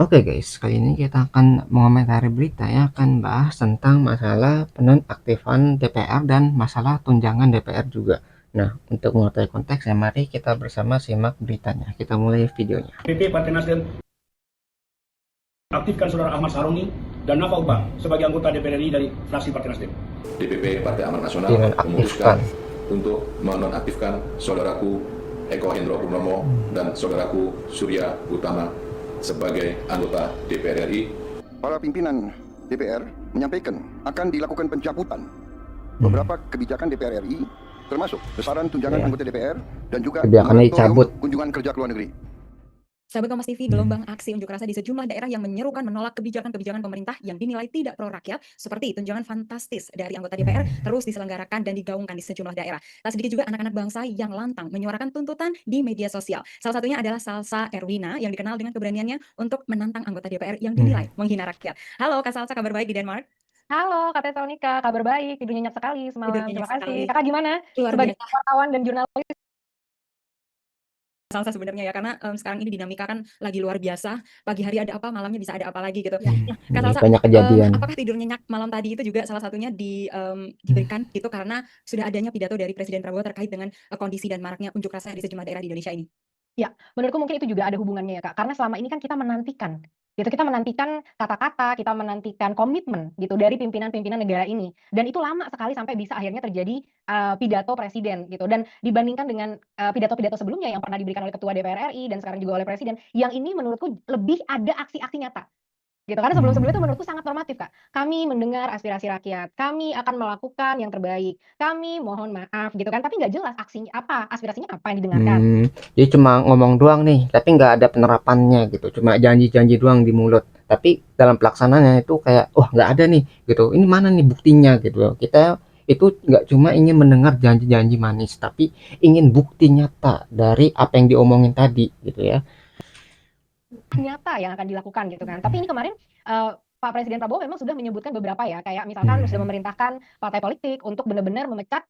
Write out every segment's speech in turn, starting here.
Oke guys, kali ini kita akan mengomentari berita yang akan bahas tentang masalah penonaktifan DPR dan masalah tunjangan DPR juga. Nah, untuk mengetahui konteksnya, mari kita bersama simak beritanya. Kita mulai videonya. DPP Partai Nasdem aktifkan Saudara Ahmad Saroni dan Nafa Uba sebagai anggota DPR RI dari fraksi Partai Nasdem. DPP Partai Amanat Nasional Dinonaktifkan. memutuskan untuk menonaktifkan saudaraku Eko Hendro Purnomo dan saudaraku Surya Utama sebagai anggota DPR RI. Para pimpinan DPR menyampaikan akan dilakukan pencabutan beberapa kebijakan DPR RI, termasuk besaran tunjangan anggota DPR dan juga Kebijakannya dicabut. kunjungan kerja ke luar negeri. Sahabat Kompas TV, gelombang aksi unjuk rasa di sejumlah daerah yang menyerukan menolak kebijakan-kebijakan pemerintah yang dinilai tidak pro rakyat, seperti tunjangan fantastis dari anggota DPR, terus diselenggarakan dan digaungkan di sejumlah daerah. Tak sedikit juga anak-anak bangsa yang lantang menyuarakan tuntutan di media sosial. Salah satunya adalah Salsa Erwina yang dikenal dengan keberaniannya untuk menantang anggota DPR yang dinilai menghina rakyat. Halo Kak Salsa, kabar baik di Denmark? Halo Kak Tetonika, kabar baik, tidur nyenyak sekali Tidur semalam, nyenyak terima kasih. sekali. Kakak gimana? Luar Sebagai biasa. wartawan dan jurnalis. Salsa sebenarnya ya, karena sekarang ini dinamika kan lagi luar biasa. Pagi hari ada apa, malamnya bisa ada apa lagi gitu. Nah, Kak Salsa, Banyak kejadian. apakah tidur nyenyak malam tadi itu juga salah satunya diberikan gitu karena sudah adanya pidato dari Presiden Prabowo terkait dengan kondisi dan maraknya unjuk rasa di sejumlah daerah di Indonesia ini? Ya, menurutku mungkin itu juga ada hubungannya ya Kak, karena selama ini kan kita menantikan, gitu. Kita menantikan kata-kata, kita menantikan komitmen gitu dari pimpinan-pimpinan negara ini. Dan itu lama sekali sampai bisa akhirnya terjadi pidato presiden gitu. Dan dibandingkan dengan pidato-pidato sebelumnya yang pernah diberikan oleh Ketua DPR RI dan sekarang juga oleh Presiden, yang ini menurutku lebih ada aksi-aksi nyata. Gitu, karena sebelum-sebelumnya itu menurutku sangat normatif, Kak. Kami mendengar aspirasi rakyat, kami akan melakukan yang terbaik, kami mohon maaf gitu kan, tapi nggak jelas aksinya apa, aspirasinya apa yang didengarkan. Jadi cuma ngomong doang nih, tapi nggak ada penerapannya gitu. Cuma janji-janji doang di mulut. Tapi dalam pelaksanaannya itu kayak, wah nggak ada nih gitu. Ini mana nih buktinya gitu. Kita itu nggak cuma ingin mendengar janji-janji manis, tapi ingin bukti nyata dari apa yang diomongin tadi gitu ya. Nyata yang akan dilakukan gitu kan. Tapi ini kemarin Pak Presiden Prabowo memang sudah menyebutkan beberapa ya, kayak misalkan sudah memerintahkan partai politik untuk benar-benar memecat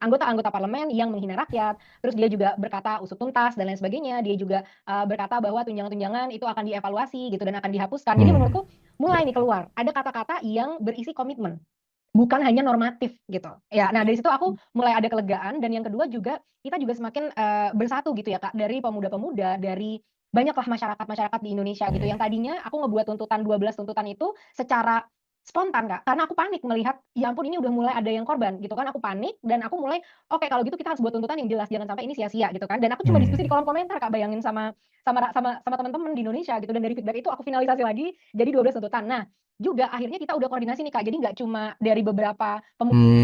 anggota-anggota parlemen yang menghina rakyat. Terus dia juga berkata usut tuntas dan lain sebagainya. Dia juga berkata bahwa tunjangan-tunjangan itu akan dievaluasi gitu dan akan dihapuskan. Jadi menurutku mulai nih keluar ada kata-kata yang berisi komitmen, bukan hanya normatif gitu. Ya, nah dari situ aku mulai ada kelegaan dan yang kedua juga kita juga semakin bersatu gitu ya Kak, dari pemuda-pemuda, dari banyaklah masyarakat-masyarakat di Indonesia gitu yang tadinya aku ngebuat tuntutan 12 tuntutan itu secara spontan Kak, karena aku panik melihat ya ampun ini udah mulai ada yang korban gitu kan, aku panik dan aku mulai oke kalau gitu kita harus buat tuntutan yang jelas jangan sampai ini sia-sia gitu kan, dan aku cuma diskusi di kolom komentar Kak, bayangin sama teman-teman di Indonesia gitu, dan dari feedback itu aku finalisasi lagi jadi 12 tuntutan. Nah, juga akhirnya kita udah koordinasi nih Kak, jadi nggak cuma dari beberapa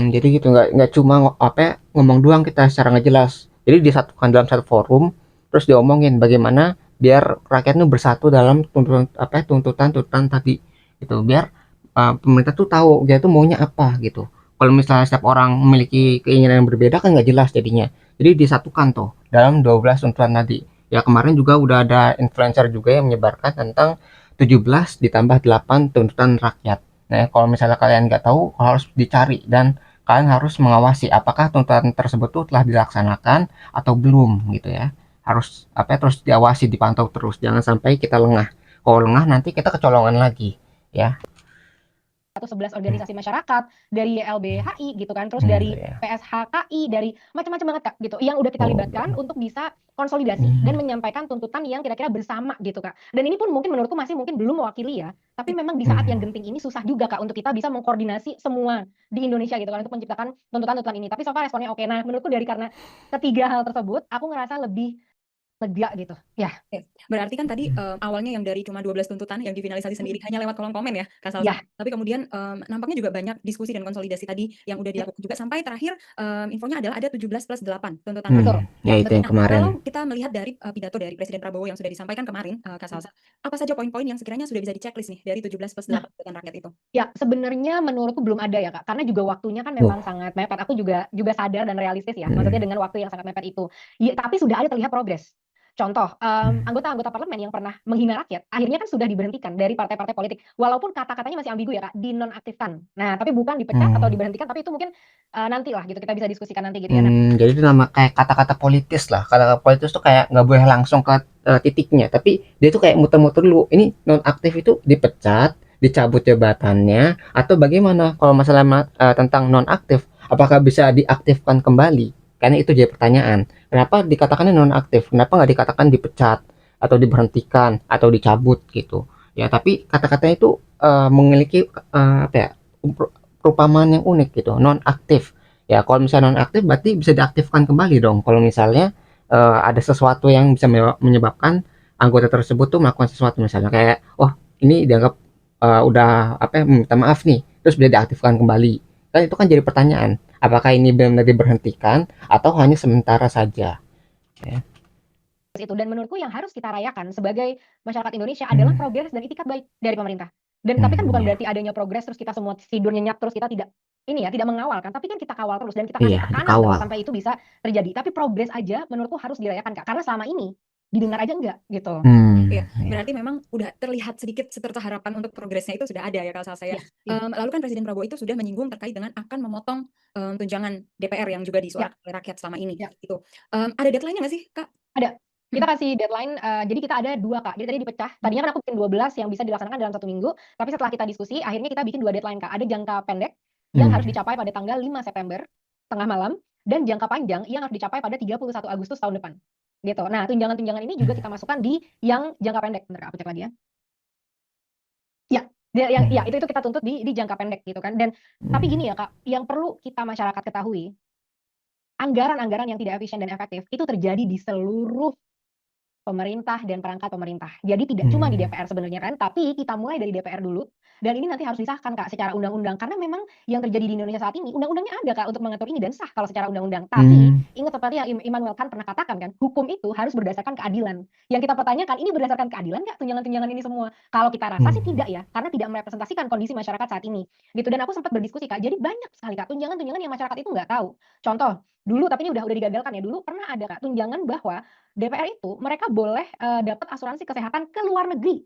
Jadi gitu nggak cuma apa ya, ngomong doang kita secara nggak jelas. Jadi disatukan dalam satu forum, terus diomongin bagaimana biar rakyat itu bersatu dalam tuntutan apa ya, tuntutan-tuntutan tadi gitu. Biar pemerintah tuh tahu dia tuh maunya apa gitu. Kalau misalnya setiap orang memiliki keinginan yang berbeda kan nggak jelas jadinya. Jadi disatukan tuh dalam 12 tuntutan tadi. Ya kemarin juga udah ada influencer juga yang menyebarkan tentang 17 ditambah 8 tuntutan rakyat. Nah, kalau misalnya kalian nggak tahu, harus dicari dan kalian harus mengawasi apakah tuntutan tersebut tuh telah dilaksanakan atau belum gitu ya. Harus apa ya, terus diawasi, dipantau terus. Jangan sampai kita lengah. Kalau lengah nanti kita kecolongan lagi ya. atau 11 organisasi masyarakat, dari YLBHI gitu kan, terus dari Ya. PSHKI, dari macam-macam banget Kak gitu, yang udah kita libatkan untuk bisa konsolidasi dan menyampaikan tuntutan yang kira-kira bersama gitu Kak. Dan ini pun mungkin menurutku masih mungkin belum mewakili ya, tapi memang di saat yang genting ini susah juga Kak untuk kita bisa mengkoordinasi semua di Indonesia gitu kan untuk menciptakan tuntutan-tuntutan ini. Tapi so far responnya oke. Nah, menurutku dari karena ketiga hal tersebut, aku ngerasa lebih lega gitu. Ya, Oke. Berarti kan tadi awalnya yang dari cuma 12 tuntutan yang difinalisasi sendiri hanya lewat kolom komen ya, Kak Salsa. ya. Tapi kemudian nampaknya juga banyak diskusi dan konsolidasi tadi yang udah dilakukan juga sampai terakhir infonya adalah ada 17 plus 8 tuntutan Betul. Ya itu yang Nah, kemarin. kalau kita melihat dari pidato dari Presiden Prabowo yang sudah disampaikan kemarin, Kak Salsa, apa saja poin-poin yang sekiranya sudah bisa diceklis nih dari 17 plus 8 tuntutan rakyat itu? Ya, sebenarnya menurutku belum ada ya, Kak, karena juga waktunya kan Tuh. memang sangat mepet. Aku juga sadar dan realistis ya, maksudnya dengan waktu yang sangat mepet itu. Ya, tapi sudah ada terlihat progres. Contoh, anggota-anggota parlemen yang pernah menghina rakyat, akhirnya kan sudah diberhentikan dari partai-partai politik. Walaupun kata-katanya masih ambigu ya Kak, dinonaktifkan. Nah, tapi bukan dipecat atau Hmm. diberhentikan, tapi itu mungkin nantilah gitu, kita bisa diskusikan nanti gitu ya. Nah, Jadi itu nama kayak kata-kata politis lah. Kata-kata politis tuh kayak nggak boleh langsung ke titiknya, tapi dia tuh kayak muter-muter dulu. Ini nonaktif itu dipecat, dicabut jabatannya, atau bagaimana? Kalau masalah tentang nonaktif, apakah bisa diaktifkan kembali? Karena itu jadi pertanyaan. Kenapa dikatakannya nonaktif? Kenapa nggak dikatakan dipecat atau diberhentikan atau dicabut gitu? Ya, tapi kata-katanya itu memiliki apa ya? Perumpamaan yang unik gitu, nonaktif. Ya, kalau misalnya nonaktif berarti bisa diaktifkan kembali dong. Kalau misalnya ada sesuatu yang bisa menyebabkan anggota tersebut tuh melakukan sesuatu, misalnya kayak, oh ini dianggap udah apa ya, minta maaf nih, terus bisa diaktifkan kembali. Kan itu kan jadi pertanyaan, apakah ini benar-benar diberhentikan atau hanya sementara saja? Ya. itu dan menurutku yang harus kita rayakan sebagai masyarakat Indonesia adalah progres dan itikat baik dari pemerintah. Dan tapi kan bukan Ya. berarti adanya progres terus kita semua tidur nyenyak terus kita tidak ini ya, tidak mengawal kan, tapi kan kita kawal terus dan kita kasih Iya, tekanan terus dikawal. sampai itu bisa terjadi. Tapi progres aja menurutku harus dirayakan Kak, karena selama ini didengar aja enggak gitu. Iya, Ya. berarti memang udah terlihat sedikit secerca harapan untuk progresnya itu sudah ada ya kalau salah saya. Iya, iya. Lalu kan Presiden Prabowo itu sudah menyinggung terkait dengan akan memotong tunjangan DPR yang juga Ya, disuarakan oleh rakyat selama ini. ya. Gitu. Ada deadline-nya nggak sih, Kak? Ada. Kita Hmm. kasih deadline, jadi kita ada 2 Kak. Jadi tadi dipecah. Tadinya kan aku bikin 12 yang bisa dilaksanakan dalam 1 minggu, tapi setelah kita diskusi akhirnya kita bikin 2 deadline Kak. Ada jangka pendek yang harus Hmm. dicapai pada tanggal 5 September tengah malam dan jangka panjang yang harus dicapai pada 31 Agustus tahun depan. Gitu. Nah, tunjangan-tunjangan ini juga kita masukkan di yang jangka pendek. Bentar Kak, aku cek lagi ya. Ya, yang ya itu kita tuntut di jangka pendek gitu kan. Dan tapi gini ya Kak, yang perlu kita masyarakat ketahui, anggaran-anggaran yang tidak efisien dan efektif itu terjadi di seluruh pemerintah dan perangkat pemerintah. Jadi tidak cuma di DPR sebenarnya kan, tapi kita mulai dari DPR dulu dan ini nanti harus disahkan Kak secara undang-undang karena memang yang terjadi di Indonesia saat ini undang-undangnya ada Kak untuk mengatur ini dan sah kalau secara undang-undang. Tapi ingat seperti yang Immanuel Kant pernah katakan kan, hukum itu harus berdasarkan keadilan. Yang kita pertanyakan ini berdasarkan keadilan nggak tunjangan-tunjangan ini semua? Kalau kita rasa sih tidak ya, karena tidak merepresentasikan kondisi masyarakat saat ini. Gitu dan aku sempat berdiskusi Kak. Jadi banyak sekali Kak tunjangan-tunjangan yang masyarakat itu nggak tahu. Contoh, dulu tapi ini udah digagalkan ya. Dulu pernah ada Kak tunjangan bahwa DPR itu mereka boleh dapat asuransi kesehatan ke luar negeri.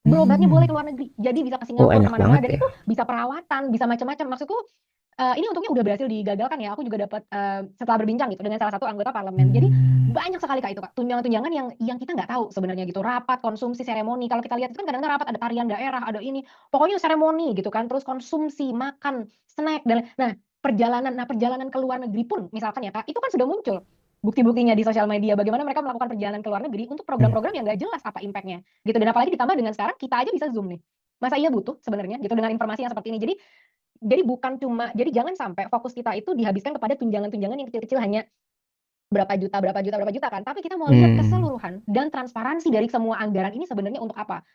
Berobatnya boleh ke luar negeri. Jadi bisa ke Oh, Singapura enak kemana-mana banget dan ya. itu bisa perawatan, bisa macam-macam. Maksudku ini untungnya udah berhasil digagalkan ya. Aku juga dapat setelah berbincang gitu dengan salah satu anggota parlemen. Jadi banyak sekali Kak itu Kak, tunjangan-tunjangan yang kita nggak tahu sebenarnya gitu. Rapat, konsumsi, seremoni. Kalau kita lihat itu kan kadang-kadang rapat ada tarian daerah, ada ini. Pokoknya seremoni gitu kan. Terus konsumsi, makan, snack dan nah perjalanan ke luar negeri pun misalkan ya Kak, itu kan sudah muncul bukti-buktinya di sosial media bagaimana mereka melakukan perjalanan ke luar negeri untuk program-program yang nggak jelas apa impact-nya gitu dan apalagi ditambah dengan sekarang kita aja bisa Zoom nih. Masa iya butuh sebenarnya gitu dengan informasi yang seperti ini. Jadi bukan cuma jadi jangan sampai fokus kita itu dihabiskan kepada tunjangan-tunjangan yang kecil-kecil hanya berapa juta kan, tapi kita mau lihat keseluruhan dan transparansi dari semua anggaran ini sebenarnya untuk apa.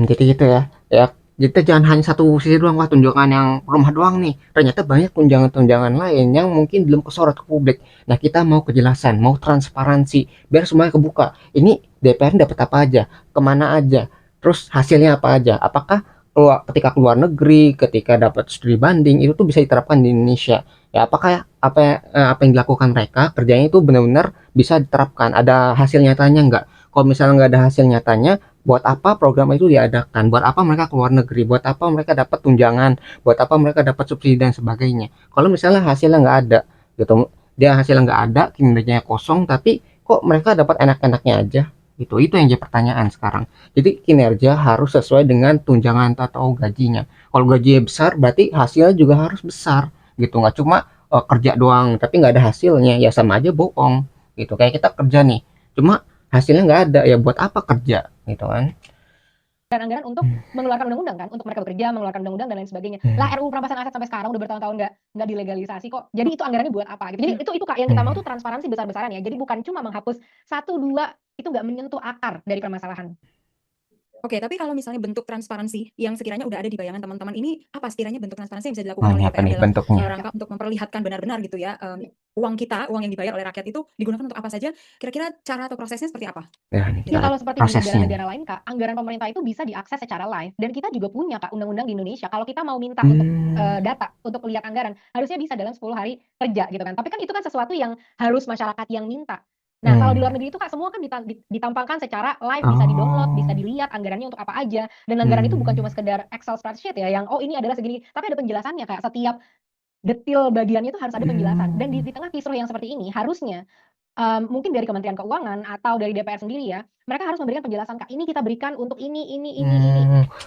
Jadi gitu ya. Ya, kita jangan hanya satu sisi doang, wah tunjangan yang rumah doang nih. Ternyata banyak tunjangan-tunjangan lain yang mungkin belum kesorot ke publik. Nah, kita mau kejelasan, mau transparansi, biar semuanya kebuka. Ini DPR dapat apa aja, kemana aja, terus hasilnya apa aja. Apakah ketika keluar negeri, ketika dapat studi banding, itu tuh bisa diterapkan di Indonesia. Ya, apakah apa yang dilakukan mereka kerjanya itu benar-benar bisa diterapkan? Ada hasil nyatanya nggak? Kalau misalnya nggak ada hasil nyatanya, buat apa program itu diadakan, buat apa mereka keluar negeri, buat apa mereka dapat tunjangan, buat apa mereka dapat subsidi dan sebagainya. Kalau misalnya hasilnya nggak ada gitu, dia hasilnya nggak ada, kinerjanya kosong, tapi kok mereka dapat enak-enaknya aja gitu. Itu yang jadi pertanyaan sekarang. Jadi kinerja harus sesuai dengan tunjangan atau gajinya. Kalau gajinya besar berarti hasilnya juga harus besar gitu, nggak cuma kerja doang tapi nggak ada hasilnya, ya sama aja bohong gitu. Kayak kita kerja nih cuma hasilnya nggak ada, ya buat apa kerja gitu kan. Anggaran untuk mengeluarkan undang-undang kan, untuk mereka bekerja, mengeluarkan undang-undang dan lain sebagainya. Lah RUU perampasan aset sampai sekarang udah bertahun-tahun nggak dilegalisasi kok. Jadi itu anggarannya buat apa gitu. Jadi itu Kak yang kita mau tuh transparansi besar-besaran ya. Jadi bukan cuma menghapus 1 2 itu nggak menyentuh akar dari permasalahan. Oke, tapi kalau misalnya bentuk transparansi yang sekiranya udah ada di bayangan teman-teman ini, apa sekiranya bentuk transparansi yang bisa dilakukan oleh Ini apa DPR nih dalam bentuknya? rangka untuk memperlihatkan benar-benar gitu ya, uang kita, uang yang dibayar oleh rakyat itu digunakan untuk apa saja? Kira-kira cara atau prosesnya seperti apa? Ya, ini Ya kita lihat kalau seperti di prosesnya nih. negara-negara lain Kak, anggaran pemerintah itu bisa diakses secara live dan kita juga punya Kak undang-undang di Indonesia. Kalau kita mau minta untuk data untuk lihat anggaran, harusnya bisa dalam 10 hari kerja gitu kan. Tapi kan itu kan sesuatu yang harus masyarakat yang minta. Nah, kalau di luar negeri itu Kak semua kan ditampangkan secara live, bisa di-download, bisa Oh. dilihat anggarannya untuk apa aja. Dan anggaran itu bukan cuma Hmm. sekedar Excel spreadsheet ya, yang oh ini adalah segini, tapi ada penjelasannya Kak. Setiap detil bagiannya itu harus ada penjelasan. Dan di tengah kisruh yang seperti ini harusnya mungkin dari Kementerian Keuangan atau dari DPR sendiri ya, mereka harus memberikan penjelasan Kak, ini kita berikan untuk ini.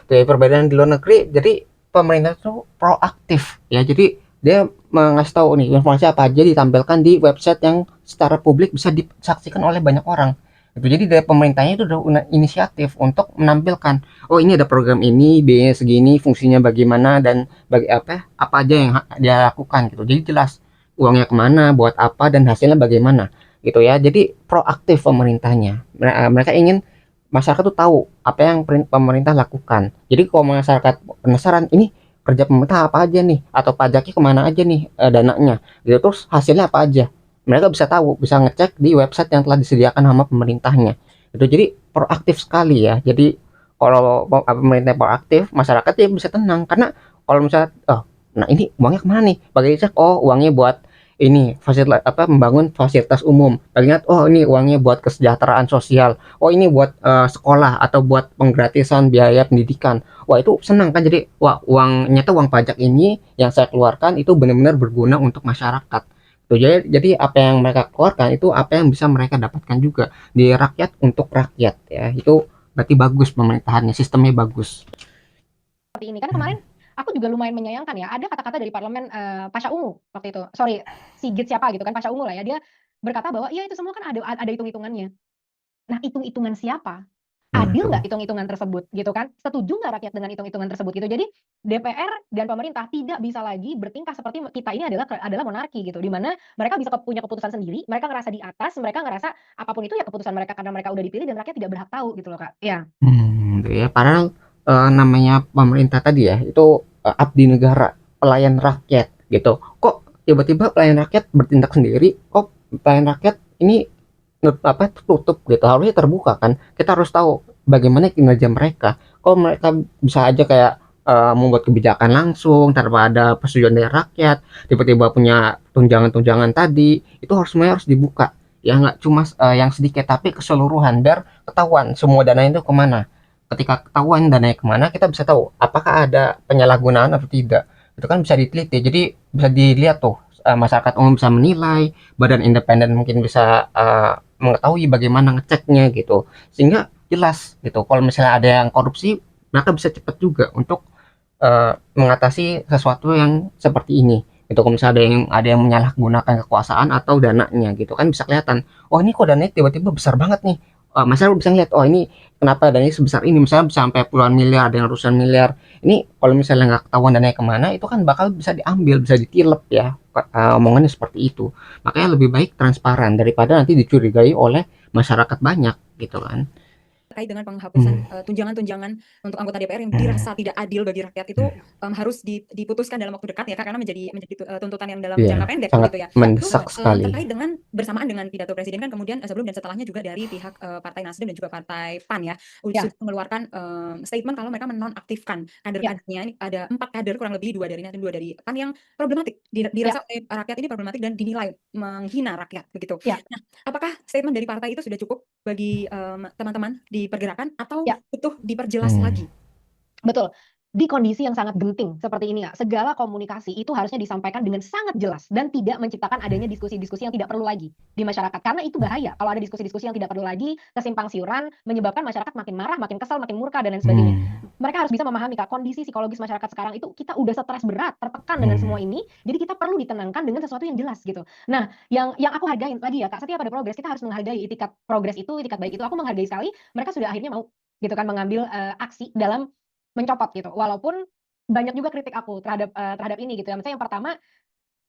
Dari perbedaan di luar negeri, jadi pemerintah tuh proaktif ya. Jadi dia mengasih tahu nih informasi apa aja ditampilkan di website yang secara publik bisa disaksikan oleh banyak orang. Itu jadi dari pemerintahnya itu udah inisiatif untuk menampilkan, oh ini ada program ini, biayanya segini, fungsinya bagaimana dan bagi apa aja yang dia lakukan gitu. Jadi jelas uangnya kemana, buat apa dan hasilnya bagaimana gitu ya. Jadi proaktif pemerintahnya. Mereka ingin masyarakat tuh tahu apa yang pemerintah lakukan. Jadi kalau masyarakat penasaran ini kerja pemerintah apa aja nih atau pajaknya kemana aja nih dananya gitu, terus hasilnya apa aja, mereka bisa tahu, bisa ngecek di website yang telah disediakan sama pemerintahnya itu. Jadi proaktif sekali ya. Jadi kalau pemerintah proaktif, masyarakat ya bisa tenang karena kalau misalnya oh nah ini uangnya kemana nih, bagi cek oh uangnya buat ini fasilitas membangun fasilitas umum, bagi lihat oh ini uangnya buat kesejahteraan sosial, oh ini buat sekolah atau buat penggratisan biaya pendidikan. Wah itu senang kan, jadi wah uang nyata, uang pajak ini yang saya keluarkan itu benar-benar berguna untuk masyarakat. Tuh, jadi apa yang mereka keluarkan itu apa yang bisa mereka dapatkan juga di rakyat untuk rakyat ya. Itu berarti bagus pemerintahannya, sistemnya bagus. Seperti ini. Karena kemarin aku juga lumayan menyayangkan ya, ada kata-kata dari parlemen Pasha Ungu waktu itu. Sorry, Sigit siapa gitu kan, Pasha Ungu lah ya. Dia berkata bahwa ya itu semua kan ada hitung-hitungannya. Nah, hitung-hitungan siapa? Adil nggak Tuh. hitung-hitungan tersebut gitu kan? Setuju nggak rakyat dengan hitung-hitungan tersebut gitu? Jadi DPR dan pemerintah tidak bisa lagi bertingkah seperti kita ini adalah monarki gitu, di mana mereka bisa punya keputusan sendiri, mereka ngerasa di atas, mereka ngerasa apapun itu ya keputusan mereka karena mereka udah dipilih dan rakyat tidak berhak tahu gitu loh Kak. Ya, Gitu ya. Padahal namanya pemerintah tadi ya, itu abdi negara, pelayan rakyat gitu. Kok tiba-tiba pelayan rakyat bertindak sendiri? Kok pelayan rakyat ini tutup gitu? Harusnya terbuka kan. Kita harus tahu bagaimana kinerja mereka. Kok mereka bisa aja kayak membuat kebijakan langsung tanpa ada persetujuan dari rakyat, tiba-tiba punya tunjangan-tunjangan tadi, itu semuanya harus dibuka. Ya nggak cuma yang sedikit, tapi keseluruhan biar ketahuan semua dana itu kemana. Ketika ketahuan dananya kemana, kita bisa tahu apakah ada penyalahgunaan atau tidak. Itu kan bisa diteliti, jadi bisa dilihat tuh, masyarakat umum bisa menilai, badan independen mungkin bisa mengetahui bagaimana ngeceknya gitu, sehingga jelas gitu. Kalau misalnya ada yang korupsi, mereka bisa cepat juga untuk mengatasi sesuatu yang seperti ini gitu. Kalau misalnya ada yang menyalahgunakan kekuasaan atau dananya gitu kan bisa kelihatan, oh ini kok dananya tiba-tiba besar banget nih. Masyarakat bisa ngeliat, oh ini kenapa dananya sebesar ini, misalnya bisa sampai puluhan miliar, ada yang ratusan miliar. Ini kalau misalnya nggak ketahuan dananya kemana, itu kan bakal bisa diambil, bisa ditilep ya. Omongannya seperti itu. Makanya lebih baik transparan daripada nanti dicurigai oleh masyarakat banyak gitu kan. Terkait dengan penghapusan tunjangan-tunjangan untuk anggota DPR yang dirasa tidak adil bagi rakyat itu harus diputuskan dalam waktu dekat ya Kak, karena menjadi tuntutan yang dalam Iya, jangka pendek sangat gitu ya. Itu mendesak sekali. terkait dengan bersamaan dengan pidato presiden kan kemudian sebelum dan setelahnya juga dari pihak Partai Nasdem dan juga Partai PAN ya ya, sudah mengeluarkan statement kalau mereka menonaktifkan ya, kader-kadernya. Ini ada 4 kader kurang lebih, 2 dari Nasdem, 2 dari PAN yang problematik, dirasa oleh rakyat ini problematik dan dinilai menghina rakyat begitu. ya, Nah, apakah statement dari partai itu sudah cukup bagi teman-teman di pergerakan atau ya. butuh diperjelas lagi? Betul. Di kondisi yang sangat genting seperti ini, Kak, segala komunikasi itu harusnya disampaikan dengan sangat jelas dan tidak menciptakan adanya diskusi-diskusi yang tidak perlu lagi di masyarakat. Karena itu bahaya kalau ada diskusi-diskusi yang tidak perlu lagi, kesimpang siuran, menyebabkan masyarakat makin marah, makin kesal, makin murka dan lain sebagainya. Mereka harus bisa memahami, Kak, kondisi psikologis masyarakat sekarang itu kita udah stres berat, tertekan dengan semua ini, jadi kita perlu ditenangkan dengan sesuatu yang jelas gitu. Nah, yang aku hargain lagi ya, Kak, setiap ada progres kita harus menghargai itikat progres itu, itikat baik itu. Aku menghargai sekali mereka sudah akhirnya mau gitu kan mengambil aksi dalam mencopot gitu, walaupun banyak juga kritik aku terhadap ini gitu ya. Misalnya yang pertama,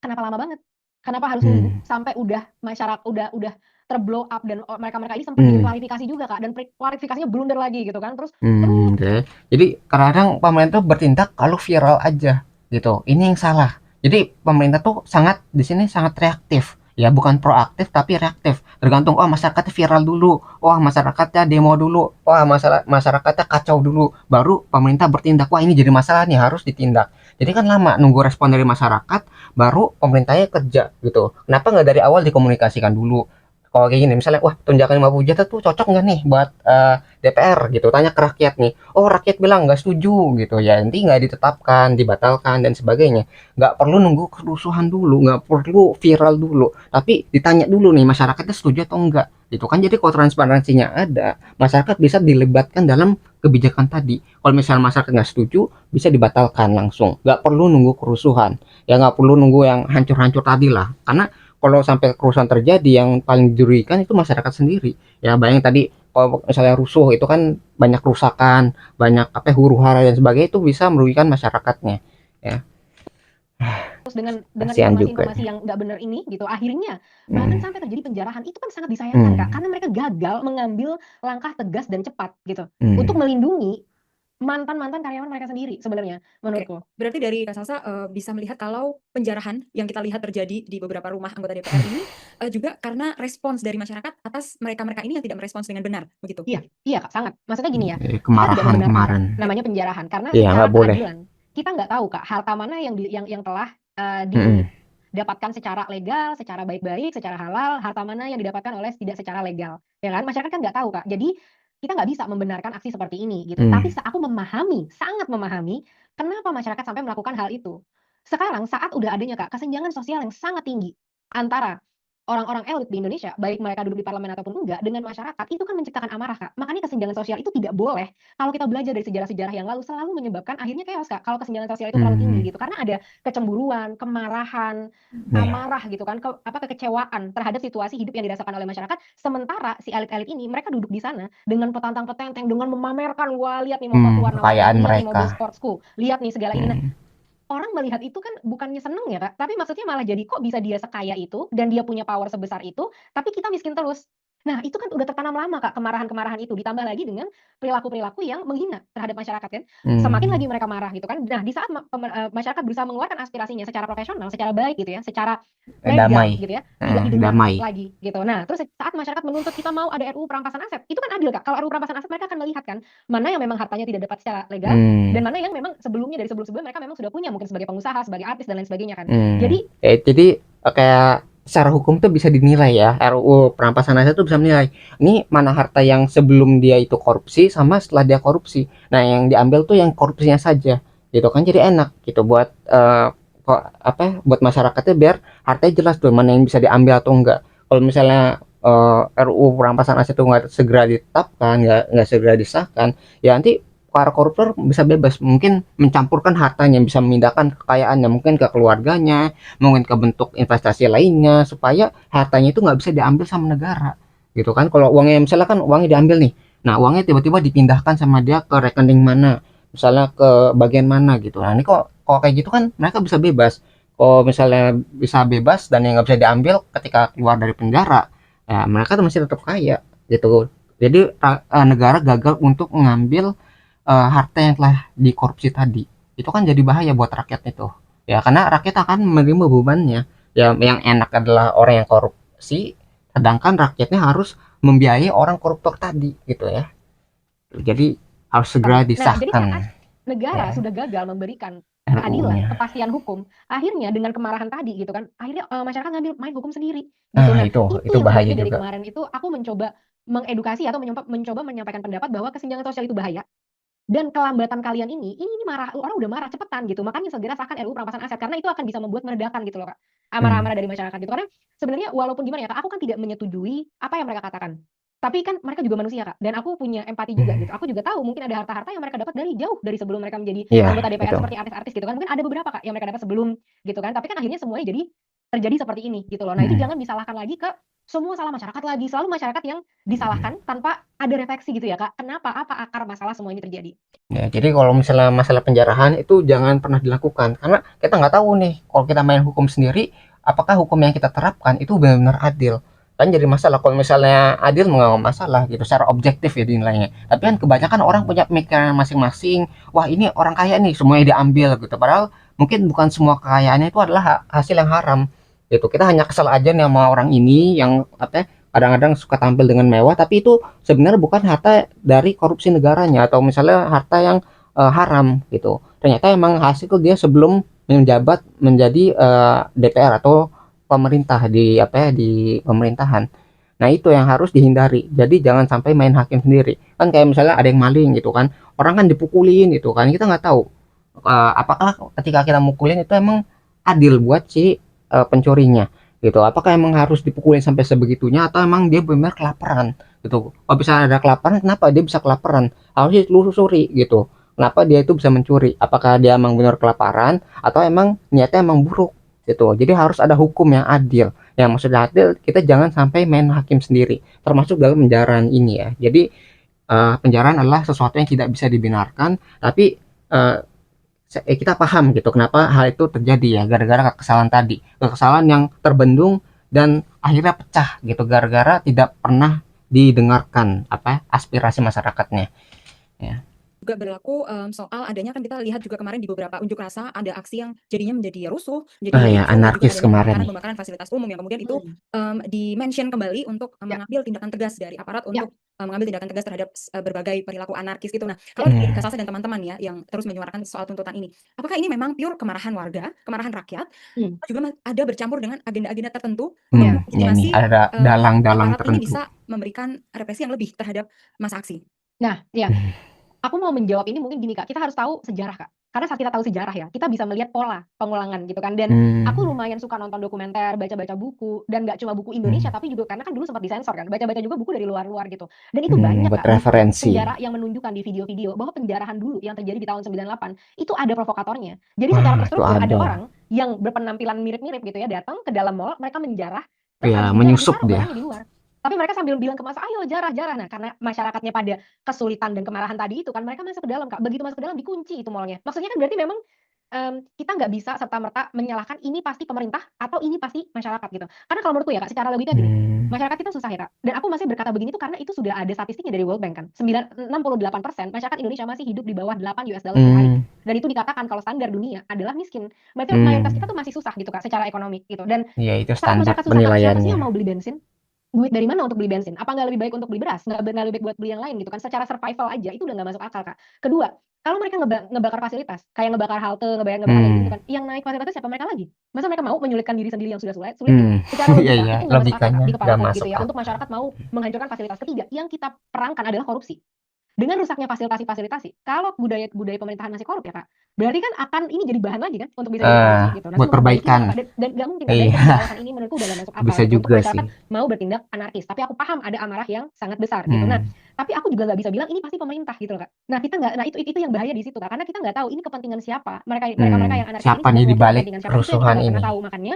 kenapa lama banget? Kenapa harus nunggu sampai udah masyarakat udah terblow up dan mereka-mereka ini sempat bikin klarifikasi juga Kak, dan klarifikasinya blunder lagi gitu kan. Terus Oke. Jadi kadang-kadang pemerintah bertindak kalau viral aja gitu. Ini yang salah. Jadi pemerintah tuh di sini sangat reaktif. Ya bukan proaktif tapi reaktif. Tergantung, oh masyarakatnya viral dulu, wah masyarakatnya demo dulu, wah masyarakatnya kacau dulu, baru pemerintah bertindak. Wah ini jadi masalah nih, harus ditindak. Jadi kan lama nunggu respon dari masyarakat, baru pemerintahnya kerja gitu. Kenapa nggak dari awal dikomunikasikan dulu? kalau kayak gini misalnya, wah tunjangan 50 juta tuh cocok nggak nih buat DPR gitu, tanya ke rakyat nih, oh rakyat bilang nggak setuju gitu ya, nanti nggak ditetapkan, dibatalkan dan sebagainya. Nggak perlu nunggu kerusuhan dulu, nggak perlu viral dulu, tapi ditanya dulu nih masyarakatnya setuju atau enggak gitu kan. Jadi kalau transparansinya ada, masyarakat bisa dilibatkan dalam kebijakan tadi. Kalau misalnya masyarakat nggak setuju, bisa dibatalkan langsung, nggak perlu nunggu kerusuhan ya, nggak perlu nunggu yang hancur-hancur tadi lah, karena kalau sampai kerusuhan terjadi yang paling dirugikan itu masyarakat sendiri ya. Bayang tadi kalau misalnya rusuh itu kan banyak kerusakan, banyak apa huru-hara dan sebagainya, itu bisa merugikan masyarakatnya ya. Terus dengan Kasihan juga informasi-informasi nih. yang nggak benar ini gitu, akhirnya bahkan Hmm. sampai terjadi penjarahan, itu kan sangat disayangkan Kak, Hmm. karena mereka gagal mengambil langkah tegas dan cepat gitu untuk Hmm. melindungi mantan-mantan karyawan mereka sendiri sebenarnya Oke, menurutku. berarti dari Kak Salsa, bisa melihat kalau penjarahan yang kita lihat terjadi di beberapa rumah anggota DPR ini, juga karena respons dari masyarakat atas mereka-mereka ini yang tidak merespons dengan benar, begitu? Iya iya Kak, sangat. Maksudnya gini ya, kita tidak Kemarahan membenarkan ya kemarin. namanya penjarahan karena Iya secara nggak boleh. keadilan kita nggak tahu Kak, harta mana yang yang telah Hmm. didapatkan secara legal, secara baik-baik, secara halal, harta mana yang didapatkan oleh tidak secara legal, ya kan? Masyarakat kan nggak tahu Kak. Jadi kita nggak bisa membenarkan aksi seperti ini gitu. Tapi Hmm. aku memahami, sangat memahami kenapa masyarakat sampai melakukan hal itu. Sekarang saat udah adanya Kak kesenjangan sosial yang sangat tinggi antara orang-orang elit di Indonesia, baik mereka duduk di parlemen ataupun enggak, dengan masyarakat, itu kan menciptakan amarah, Kak. Makanya kesenjangan sosial itu tidak boleh, kalau kita belajar dari sejarah-sejarah yang lalu, selalu menyebabkan akhirnya chaos, Kak, kalau kesenjangan sosial itu terlalu tinggi Hmm. gitu. Karena ada kecemburuan, kemarahan, Iya. amarah gitu kan, kekecewaan terhadap situasi hidup yang dirasakan oleh masyarakat, sementara si elit-elit ini mereka duduk di sana dengan petantang-petenteng, dengan memamerkan, "Wah, lihat nih warna-warni, Kekayaan lihat nih mobil mereka. sportsku, lihat nih segala ini." Nah, Hmm. orang melihat itu kan bukannya seneng ya, Kak, tapi maksudnya malah jadi, kok bisa dia sekaya itu dan dia punya power sebesar itu, tapi kita miskin terus. Nah, itu kan udah tertanam lama, Kak, kemarahan-kemarahan itu, ditambah lagi dengan perilaku-perilaku yang menghina terhadap masyarakat kan. Semakin lagi Hmm. mereka marah gitu kan. Nah, di saat masyarakat berusaha mengeluarkan aspirasinya secara profesional, secara baik gitu ya, secara legal Damai. gitu ya, tidak Hmm. didengar Damai. lagi gitu. Nah, terus saat masyarakat menuntut kita mau ada RUU perampasan aset, itu kan adil, Kak. Kalau RUU perampasan aset mereka akan melihat kan, mana yang memang hartanya tidak dapat secara legal, dan Hmm. mana yang memang sebelumnya dari sebelum-sebelumnya mereka memang sudah punya, mungkin sebagai pengusaha, sebagai artis dan lain sebagainya kan. Hmm. Jadi Jadi kayak secara hukum tuh bisa dinilai ya, RUU perampasan aset tuh bisa menilai ini mana harta yang sebelum dia itu korupsi sama setelah dia korupsi. Nah yang diambil tuh yang korupsinya saja gitu kan, jadi enak gitu buat kok apa buat masyarakatnya, biar hartanya jelas tuh mana yang bisa diambil atau enggak. Kalau misalnya RUU perampasan aset itu nggak segera ditetapkan, nggak segera disahkan, ya nanti para koruptor bisa bebas, mungkin mencampurkan hartanya, bisa memindahkan kekayaannya mungkin ke keluarganya, mungkin ke bentuk investasi lainnya, supaya hartanya itu nggak bisa diambil sama negara gitu kan. Kalau uangnya misalnya kan uangnya diambil nih, nah uangnya tiba-tiba dipindahkan sama dia ke rekening mana, misalnya ke bagian mana gitu. Nah ini kok kayak gitu kan mereka bisa bebas. Kalau misalnya bisa bebas dan yang nggak bisa diambil ketika keluar dari penjara, ya mereka tuh masih tetap kaya gitu. Jadi negara gagal untuk mengambil harta yang telah dikorupsi tadi. Itu kan jadi bahaya buat rakyat itu ya, karena rakyat akan menerima bebannya ya. Yang enak adalah orang yang korupsi, sedangkan rakyatnya harus membiayai orang koruptor tadi gitu ya. Jadi harus segera nah, jadi disahkan saat negara ya sudah gagal memberikan keadilan, RUU-nya. kepastian hukum, akhirnya dengan kemarahan tadi gitu kan, akhirnya masyarakat ngambil main hukum sendiri gitu. Nah Nah, itu itu yang bahaya sebenarnya dari juga. kemarin itu aku mencoba mengedukasi atau mencoba menyampaikan pendapat bahwa kesenjangan sosial itu bahaya. Dan kelambatan kalian ini marah, orang udah marah cepetan gitu. Makanya segera sahkan RUU perampasan aset karena itu akan bisa membuat meredakan gitu loh, Kak. Hmm. Amarah-amarah dari masyarakat gitu. Karena sebenarnya walaupun gimana ya, Kak, aku kan tidak menyetujui apa yang mereka katakan. Tapi kan mereka juga manusia, Kak. Dan aku punya empati juga Hmm. gitu. Aku juga tahu mungkin ada harta-harta yang mereka dapat dari jauh dari sebelum mereka menjadi Iya anggota DPR itu. seperti artis-artis gitu kan. Mungkin ada beberapa, Kak, yang mereka dapat sebelum gitu kan. Tapi kan akhirnya semuanya jadi terjadi seperti ini gitu loh. Nah, itu Hmm. jangan disalahkan lagi ke semua salah masyarakat lagi. Selalu masyarakat yang disalahkan tanpa ada refleksi gitu ya, Kak. Kenapa? Apa akar masalah semua ini terjadi? Ya, jadi kalau misalnya masalah penjarahan itu jangan pernah dilakukan, karena kita nggak tahu nih kalau kita main hukum sendiri, apakah hukum yang kita terapkan itu benar-benar adil. Kan jadi masalah kalau misalnya adil, nggak masalah gitu secara objektif ya dinilainya. Tapi kan kebanyakan orang punya pemikiran masing-masing. Wah ini orang kaya nih semuanya diambil gitu. Padahal mungkin bukan semua kekayaannya itu adalah hasil yang haram gitu. Kita hanya kesal aja nih sama orang ini yang apa ya, kadang-kadang suka tampil dengan mewah, tapi itu sebenarnya bukan harta dari korupsi negaranya, atau misalnya harta yang haram gitu. Ternyata emang hasil dia sebelum menjabat menjadi DPR atau pemerintah di apa ya, di pemerintahan. Nah, itu yang harus dihindari. Jadi jangan sampai main hakim sendiri. Kan kayak misalnya ada yang maling gitu kan, orang kan dipukulin gitu kan, kita nggak tahu apakah ketika kita mukulin itu emang adil buat si pencurinya gitu. Apakah emang harus dipukulin sampai sebegitunya atau emang dia benar kelaparan gitu. Kalau bisa ada kelaparan, kenapa dia bisa kelaparan? Harus ditelusuri gitu. Kenapa dia itu bisa mencuri? Apakah dia emang benar kelaparan atau emang niatnya emang buruk gitu. Jadi harus ada hukum yang adil. Yang maksudnya adil, kita jangan sampai main hakim sendiri, termasuk dalam penjaraan ini ya. Jadi penjaraan adalah sesuatu yang tidak bisa dibenarkan, tapi eh, kita paham gitu kenapa hal itu terjadi ya, gara-gara kesalahan tadi, kesalahan yang terbendung dan akhirnya pecah gitu gara-gara tidak pernah didengarkan apa aspirasi masyarakatnya ya. Juga berlaku soal adanya, kan kita lihat juga kemarin di beberapa unjuk rasa ada aksi yang jadinya menjadi rusuh, Oh menjadi ya, ricuh, dan juga anarkis adanya kemarin nih. pembakaran fasilitas umum yang kemudian itu di-mention kembali untuk Ya, mengambil tindakan tegas dari aparat ya. untuk mengambil tindakan tegas terhadap berbagai perilaku anarkis gitu. Nah, kalau dari Kak Salsa dan teman-teman ya yang terus menyuarakan soal tuntutan ini, apakah ini memang pure kemarahan warga, kemarahan rakyat, Hmm. atau juga ada bercampur dengan agenda-agenda tertentu untuk Ya. Ya nih melegitimasi ada dalang-dalang aparat ini tertentu. bisa memberikan represi yang lebih terhadap massa aksi? Nah, ya. Aku mau menjawab ini mungkin gini Kak, kita harus tahu sejarah Kak. Karena saat kita tahu sejarah ya, kita bisa melihat pola pengulangan gitu kan. Dan aku lumayan suka nonton dokumenter, baca-baca buku, dan nggak cuma buku Indonesia, tapi juga karena kan dulu sempat disensor kan, baca-baca juga buku dari luar-luar gitu. Dan itu banyak buat Kak, bukti referensi. sejarah yang menunjukkan di video-video bahwa penjarahan dulu yang terjadi di tahun 98 itu ada provokatornya. Jadi Wah, secara itu terstruktur ada ada. orang yang berpenampilan mirip-mirip gitu ya, datang ke dalam mall, mereka menjarah, terus Ya, habis dijarah menyusup ditaruh dia. barangnya di luar. Tapi mereka sambil bilang ke massa, ayo jarah-jarah. Nah, karena masyarakatnya pada kesulitan dan kemarahan tadi itu kan mereka masuk ke dalam Kak. Begitu masuk ke dalam dikunci itu mallnya. Maksudnya kan berarti memang kita nggak bisa serta-merta menyalahkan ini pasti pemerintah atau ini pasti masyarakat gitu. Karena kalau menurutku ya Kak, secara logika gini, masyarakat kita susah ya Kak. Dan aku masih berkata begini tuh karena itu sudah ada statistiknya dari World Bank kan. 68% masyarakat Indonesia masih hidup di bawah $8 per hari. Dan itu dikatakan kalau standar dunia adalah miskin. Berarti mayoritas kita tuh masih susah gitu Kak secara ekonomi gitu. Dan Ya, itu saat standar masyarakat susah Kak, siapa sih penilaiannya. yang mau beli bensin? Duit dari mana untuk beli bensin? Apa nggak lebih baik untuk beli beras? Nggak lebih baik buat beli yang lain gitu kan? Secara survival aja itu udah nggak masuk akal Kak. Kedua, kalau mereka ngebakar fasilitas, kayak ngebakar halte, ngebakar kayak gitu kan, yang naik fasilitas siapa mereka lagi? Masa mereka mau menyulitkan diri sendiri yang sudah sulit gitu? Secara Iya, logika iya, itu nggak masuk akal Kak, logikanya di nggak kepalaku masuk gitu ya. akal. Untuk masyarakat mau menghancurkan fasilitas. Ketiga, yang kita perangkan adalah korupsi. Dengan rusaknya fasilitasi, kalau budaya pemerintahan masih korup ya Kak, berarti kan akan ini jadi bahan lagi kan untuk bisa dikorupsi gitu. Nah, Buat memperbaikinya perbaikan. apa? Dan nggak mungkin Kak. Dan Iya, ketiga alasan ini menurutku udah nggak masuk akal bisa gitu. Untuk juga masyarakat sih. mau bertindak anarkis. Tapi aku paham ada amarah yang sangat besar gitu. Nah, tapi aku juga nggak bisa bilang ini pasti pemerintah gitu loh Kak. Nah, kita nggak, nah itu yang bahaya di situ Kak. Karena kita nggak tahu ini kepentingan siapa. Mereka yang anarkis ini Siapa sudah nih di mewakili balik kepentingan siapa. Itu yang kita kerusuhan nggak pernah ini? tahu. Makanya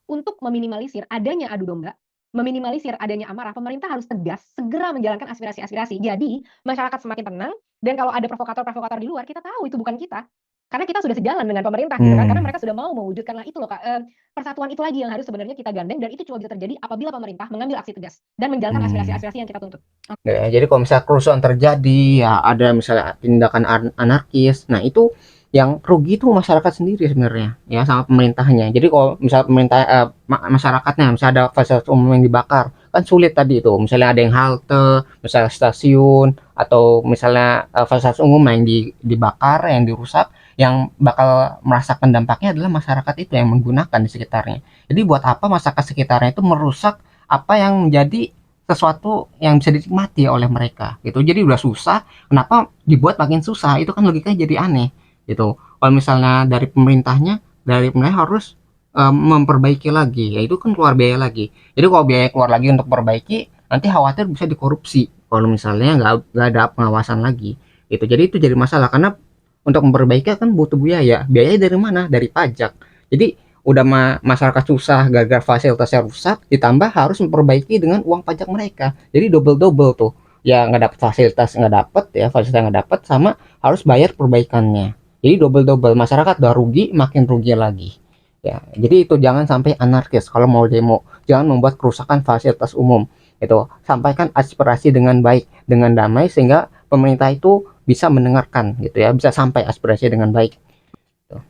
untuk meminimalisir adanya adu domba, meminimalisir adanya amarah, pemerintah harus tegas segera menjalankan aspirasi-aspirasi. Jadi masyarakat semakin tenang, dan kalau ada provokator-provokator di luar, kita tahu itu bukan kita. Karena kita sudah sejalan dengan pemerintah gitu kan. Karena mereka sudah mau mewujudkan lah itu loh Kak. Persatuan itu lagi yang harus sebenarnya kita gandeng, dan itu cuma bisa terjadi apabila pemerintah mengambil aksi tegas dan menjalankan aspirasi-aspirasi yang kita tuntut. Ya, jadi kalau misalnya kerusuhan terjadi, ya ada misalnya tindakan anarkis. Nah, itu yang rugi itu masyarakat sendiri sebenarnya, ya sama pemerintahnya. Jadi kalau misalnya pemerintah masyarakatnya misalnya ada fasilitas umum yang dibakar, kan sulit tadi itu. Misalnya ada yang halte, misalnya stasiun atau misalnya fasilitas umum yang dibakar, yang dirusak, yang bakal merasakan dampaknya adalah masyarakat itu yang menggunakan di sekitarnya. Jadi buat apa masyarakat sekitarnya itu merusak apa yang menjadi sesuatu yang bisa dinikmati oleh mereka gitu. Jadi udah susah, kenapa dibuat makin susah? Itu kan logikanya jadi aneh gitu. Kalau misalnya dari pemerintah harus memperbaiki lagi, ya itu kan keluar biaya lagi. Jadi kalau biaya keluar lagi untuk perbaiki, nanti khawatir bisa dikorupsi kalau misalnya nggak ada pengawasan lagi gitu. Jadi itu jadi masalah karena untuk memperbaiki kan butuh biaya. Biaya dari mana? Dari pajak. Jadi udah masyarakat susah gara-gara fasilitasnya rusak, ditambah harus memperbaiki dengan uang pajak mereka. Jadi double tuh. Ya nggak dapat fasilitas nggak dapat sama harus bayar perbaikannya. Jadi double masyarakat udah rugi, makin rugi lagi. Ya, jadi itu jangan sampai anarkis kalau mau demo. Jangan membuat kerusakan fasilitas umum. Itu sampaikan aspirasi dengan baik, dengan damai sehingga pemerintah itu bisa mendengarkan gitu ya, bisa sampai aspirasi dengan baik. Tuh.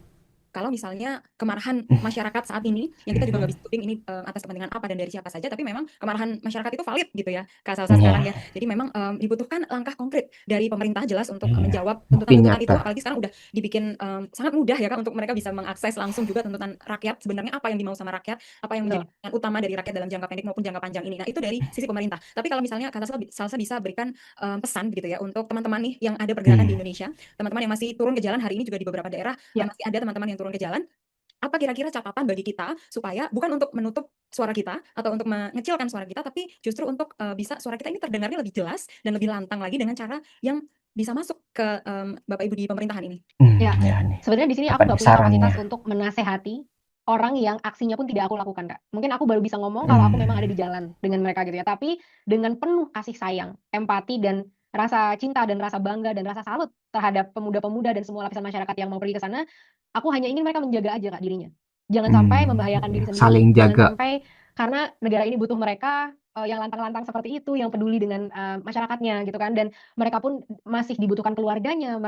kalau misalnya kemarahan masyarakat saat ini, yang kita juga nggak bisa tuding ini atas kepentingan apa dan dari siapa saja, tapi memang kemarahan masyarakat itu valid gitu ya, Kak Salsa sekarang ya. Jadi memang dibutuhkan langkah konkret dari pemerintah jelas untuk menjawab bukti tuntutan-tuntutan itu, nyata. apalagi sekarang udah dibikin sangat mudah ya Kak untuk mereka bisa mengakses langsung juga tuntutan rakyat, sebenarnya apa yang dimau sama rakyat, apa yang menjadi Betul. kepentingan utama dari rakyat dalam jangka pendek maupun jangka panjang ini. Nah, itu dari sisi pemerintah. Tapi kalau misalnya Kak Salsa bisa berikan pesan gitu ya untuk teman-teman nih yang ada pergerakan di Indonesia, teman-teman yang masih turun ke jalan hari ini juga di beberapa daerah, Ya. masih ada teman-teman yang turun ke jalan. Apa kira-kira catatan bagi kita supaya bukan untuk menutup suara kita atau untuk mengecilkan suara kita, tapi justru untuk bisa suara kita ini terdengarnya lebih jelas dan lebih lantang lagi dengan cara yang bisa masuk ke Bapak Ibu di pemerintahan ini. Ya, Ya nih. sebenarnya di sini Apa aku nggak nih punya kapasitas sarannya? untuk menasehati orang yang aksinya pun tidak aku lakukan, Kak. Mungkin aku baru bisa ngomong kalau aku memang ada di jalan dengan mereka gitu ya. Tapi dengan penuh kasih sayang, empati dan rasa cinta dan rasa bangga dan rasa salut terhadap pemuda-pemuda dan semua lapisan masyarakat yang mau pergi ke sana, aku hanya ingin mereka menjaga aja, Kak, dirinya. Jangan sampai membahayakan diri sendiri, Saling jangan jaga. sampai karena negara ini butuh mereka yang lantang-lantang seperti itu, yang peduli dengan masyarakatnya gitu kan. Dan mereka pun masih dibutuhkan keluarganya,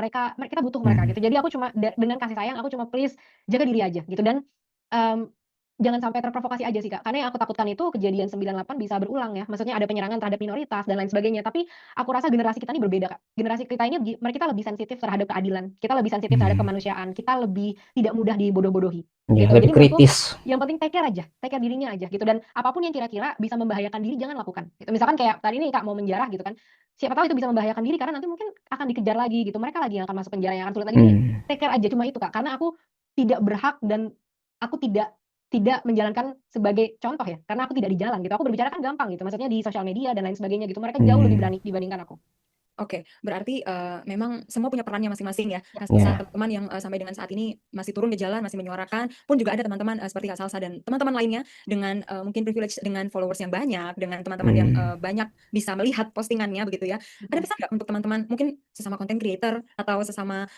kita butuh mereka gitu. Jadi aku cuma dengan kasih sayang, aku cuma please jaga diri aja gitu. Dan mmm, jangan sampai terprovokasi aja sih, Kak, karena yang aku takutkan itu kejadian 98 bisa berulang ya. Maksudnya ada penyerangan terhadap minoritas dan lain sebagainya. Tapi aku rasa generasi kita ini berbeda, Kak. Generasi kita ini kita lebih sensitif terhadap keadilan, kita lebih sensitif terhadap kemanusiaan, kita lebih tidak mudah dibodoh-bodohi Ya, gitu. lebih Jadi menurutku kritis. yang penting take care aja, take care dirinya aja gitu. Dan apapun yang kira-kira bisa membahayakan diri jangan lakukan gitu. Misalkan kayak tadi nih, Kak, mau menjarah gitu kan, siapa tahu itu bisa membahayakan diri karena nanti mungkin akan dikejar lagi gitu, mereka lagi yang akan masuk penjara, yang akan sulit lagi. Jadi take care aja, cuma itu, Kak, karena aku tidak berhak dan aku tidak menjalankan sebagai contoh ya, karena aku tidak di jalan gitu. Aku berbicara kan gampang gitu, maksudnya di sosial media dan lain sebagainya gitu. Mereka jauh lebih berani dibandingkan aku. Oke, berarti memang semua punya perannya masing-masing ya. Kak Salsa, Ya. teman-teman yang sampai dengan saat ini masih turun ke jalan, masih menyuarakan, pun juga ada teman-teman seperti Kak Salsa dan teman-teman lainnya dengan mungkin privilege dengan followers yang banyak, dengan teman-teman yang banyak bisa melihat postingannya begitu ya. Ada pesan nggak untuk teman-teman, mungkin sesama content creator atau sesama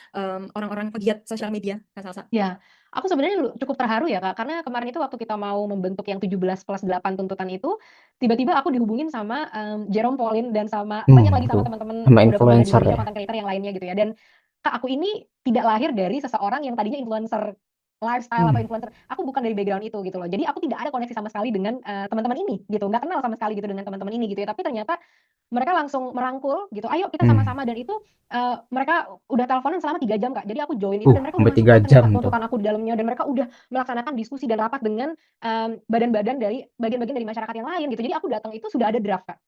orang-orang pegiat sosial media, Kak Salsa? Ya, aku sebenarnya cukup terharu ya, Kak, karena kemarin itu waktu kita mau membentuk yang 17+8 tuntutan itu, tiba-tiba aku dihubungin sama Jerome Pauline dan sama banyak lagi sama Tuh. teman-teman Sama pemuda-pemuda di influencer Indonesia, ya. content creator yang lainnya gitu ya. Dan Kak, aku ini tidak lahir dari seseorang yang tadinya influencer lifestyle atau influencer. Aku bukan dari background itu gitu loh. Jadi aku tidak ada koneksi sama sekali dengan teman-teman ini gitu. Nggak kenal sama sekali gitu dengan teman-teman ini gitu ya. Tapi ternyata mereka langsung merangkul gitu, "Ayo kita sama-sama." Dan itu mereka udah teleponan selama 3 jam, Kak. Jadi aku join itu dan mereka udah Sampai 3 masukkan jam ternyata tuh. tuntutan aku di dalamnya dan mereka udah melaksanakan diskusi dan rapat dengan badan-badan dari bagian-bagian dari masyarakat yang lain gitu. Jadi aku datang itu sudah ada draft, Kak,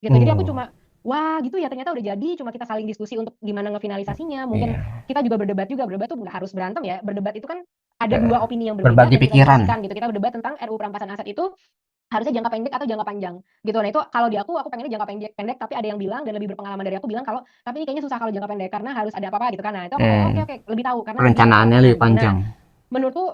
gitu. Jadi aku cuma, "Wah gitu ya ternyata udah jadi." Cuma kita saling diskusi untuk gimana ngefinalisasinya. Mungkin Iya. kita juga berdebat juga. Berdebat tuh nggak harus berantem ya. Berdebat itu kan ada 2 opini yang berbeda Berbagi dan kita pikiran. diskusikan gitu. Kita berdebat tentang RUU perampasan aset itu harusnya jangka pendek atau jangka panjang gitu. Nah itu kalau di aku pengennya jangka pendek, tapi ada yang bilang dan lebih berpengalaman dari aku bilang kalau, "Tapi ini kayaknya susah kalau jangka pendek karena harus ada apa-apa," gitu kan. Nah itu aku kayak, "Oke oke, lebih tahu karena lebih Perencanaannya melaksanakan," lebih gitu. Nah, panjang. menurutku,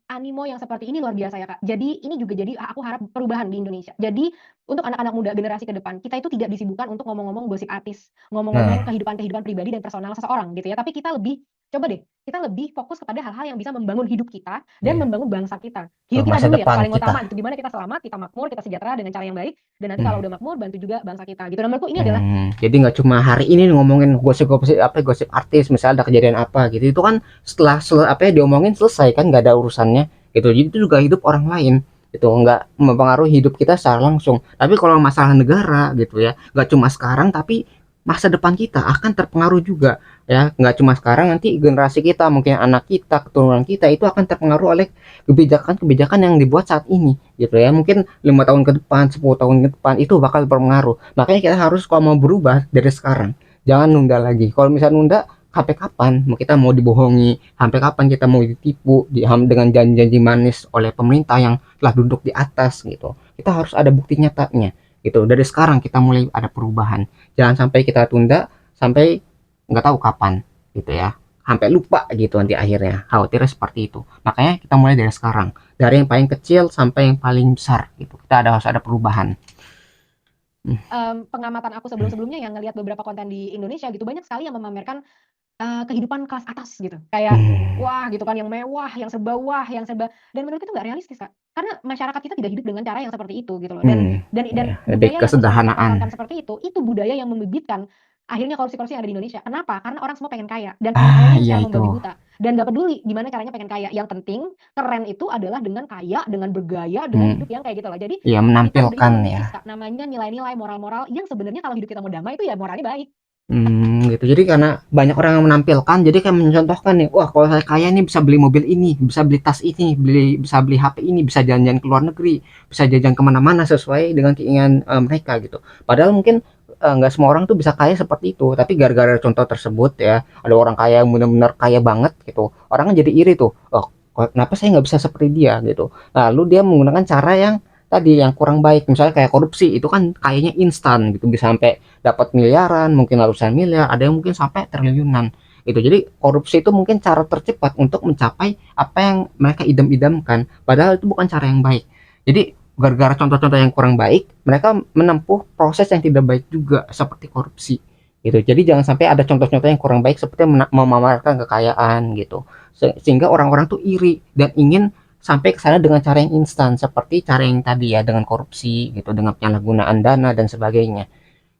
animo yang seperti ini luar biasa ya, Kak. Jadi ini juga jadi aku harap perubahan di Indonesia. Jadi untuk anak-anak muda generasi ke depan, kita itu tidak disibukkan untuk ngomong-ngomong gosip artis, ngomong-ngomong Nah, kehidupan-kehidupan pribadi dan personal seseorang gitu ya, tapi kita lebih coba deh, kita lebih fokus kepada hal-hal yang bisa membangun hidup kita dan iya. membangun bangsa kita. Hidup kita Masa dulu ya, depan paling utama kita. gitu, gimana kita selamat, kita makmur, kita sejahtera dengan cara yang baik, dan nanti kalau udah makmur bantu juga bangsa kita gitu. Dan menurutku ini adalah Jadi nggak cuma hari ini ngomongin gosip-gosip apa gosip artis misalnya ada kejadian apa gitu itu kan setelah apa ya diomongin selesai kan nggak ada urusannya gitu. Jadi itu juga hidup orang lain itu nggak mempengaruhi hidup kita secara langsung. Tapi kalau masalah negara gitu ya nggak cuma sekarang tapi masa depan kita akan terpengaruh juga ya nggak cuma sekarang nanti generasi kita mungkin anak kita keturunan kita itu akan terpengaruh oleh kebijakan-kebijakan yang dibuat saat ini gitu ya mungkin 5 tahun ke depan 10 tahun ke depan itu bakal berpengaruh. Makanya kita harus kalau mau berubah dari sekarang jangan nunda lagi. Kalau misalnya nunda sampai kapan kita mau dibohongi, sampai kapan kita mau ditipu dengan janji-janji manis oleh pemerintah yang telah duduk di atas gitu. Kita harus ada bukti nyatanya gitu. Dari sekarang kita mulai ada perubahan, jangan sampai kita tunda sampai nggak tahu kapan gitu ya, sampai lupa gitu nanti akhirnya. Khawatirnya seperti itu. Makanya kita mulai dari sekarang, dari yang paling kecil sampai yang paling besar gitu. Kita harus ada perubahan. pengamatan aku sebelum-sebelumnya yang ngelihat beberapa konten di Indonesia gitu, banyak sekali yang memamerkan kehidupan kelas atas gitu. Kayak, wah gitu kan, yang mewah, yang serba wah, yang serba dan menurutku itu nggak realistis, Kak. Karena masyarakat kita tidak hidup dengan cara yang seperti itu gitu loh. Dan Ya, lebih budaya yang sosial media kesederhanaan. tawarkan seperti itu budaya yang membibitkan akhirnya korupsi-korupsi yang ada di Indonesia. Kenapa? Karena orang semua pengen kaya dan pengen kaya ini Iya secara itu. membabi buta. dan nggak peduli gimana caranya pengen kaya. Yang penting keren itu adalah dengan kaya, dengan bergaya, dengan hidup yang kayak gitu loh. Jadi Ya kita menampilkan berikan ya. mengikis Kak, namanya nilai-nilai moral-moral yang sebenarnya kalau hidup kita mau damai itu ya moralnya baik. Gitu. Jadi karena banyak orang yang menampilkan, jadi kayak mencontohkan nih, wah kalau saya kaya nih bisa beli mobil ini, bisa beli tas ini, bisa beli HP ini, bisa jalan-jalan ke luar negeri, bisa jajan kemana-mana sesuai dengan keinginan mereka gitu. Padahal mungkin nggak semua orang tuh bisa kaya seperti itu, tapi gara-gara contoh tersebut ya, ada orang kaya yang benar-benar kaya banget gitu, orang kan jadi iri tuh, oh kenapa saya nggak bisa seperti dia gitu. Lalu dia menggunakan cara yang tadi yang kurang baik, misalnya kayak korupsi, itu kan kayaknya instan gitu, bisa sampai dapat miliaran, mungkin ratusan miliar, ada yang mungkin sampai triliunan gitu. Jadi korupsi itu mungkin cara tercepat untuk mencapai apa yang mereka idam-idamkan, padahal itu bukan cara yang baik. Jadi gara-gara contoh-contoh yang kurang baik, mereka menempuh proses yang tidak baik juga seperti korupsi gitu. Jadi jangan sampai ada contoh-contoh yang kurang baik seperti memamerkan kekayaan gitu, sehingga orang-orang tuh iri dan ingin sampai ke sana dengan cara yang instan seperti cara yang tadi ya, dengan korupsi gitu, dengan penyalahgunaan dana dan sebagainya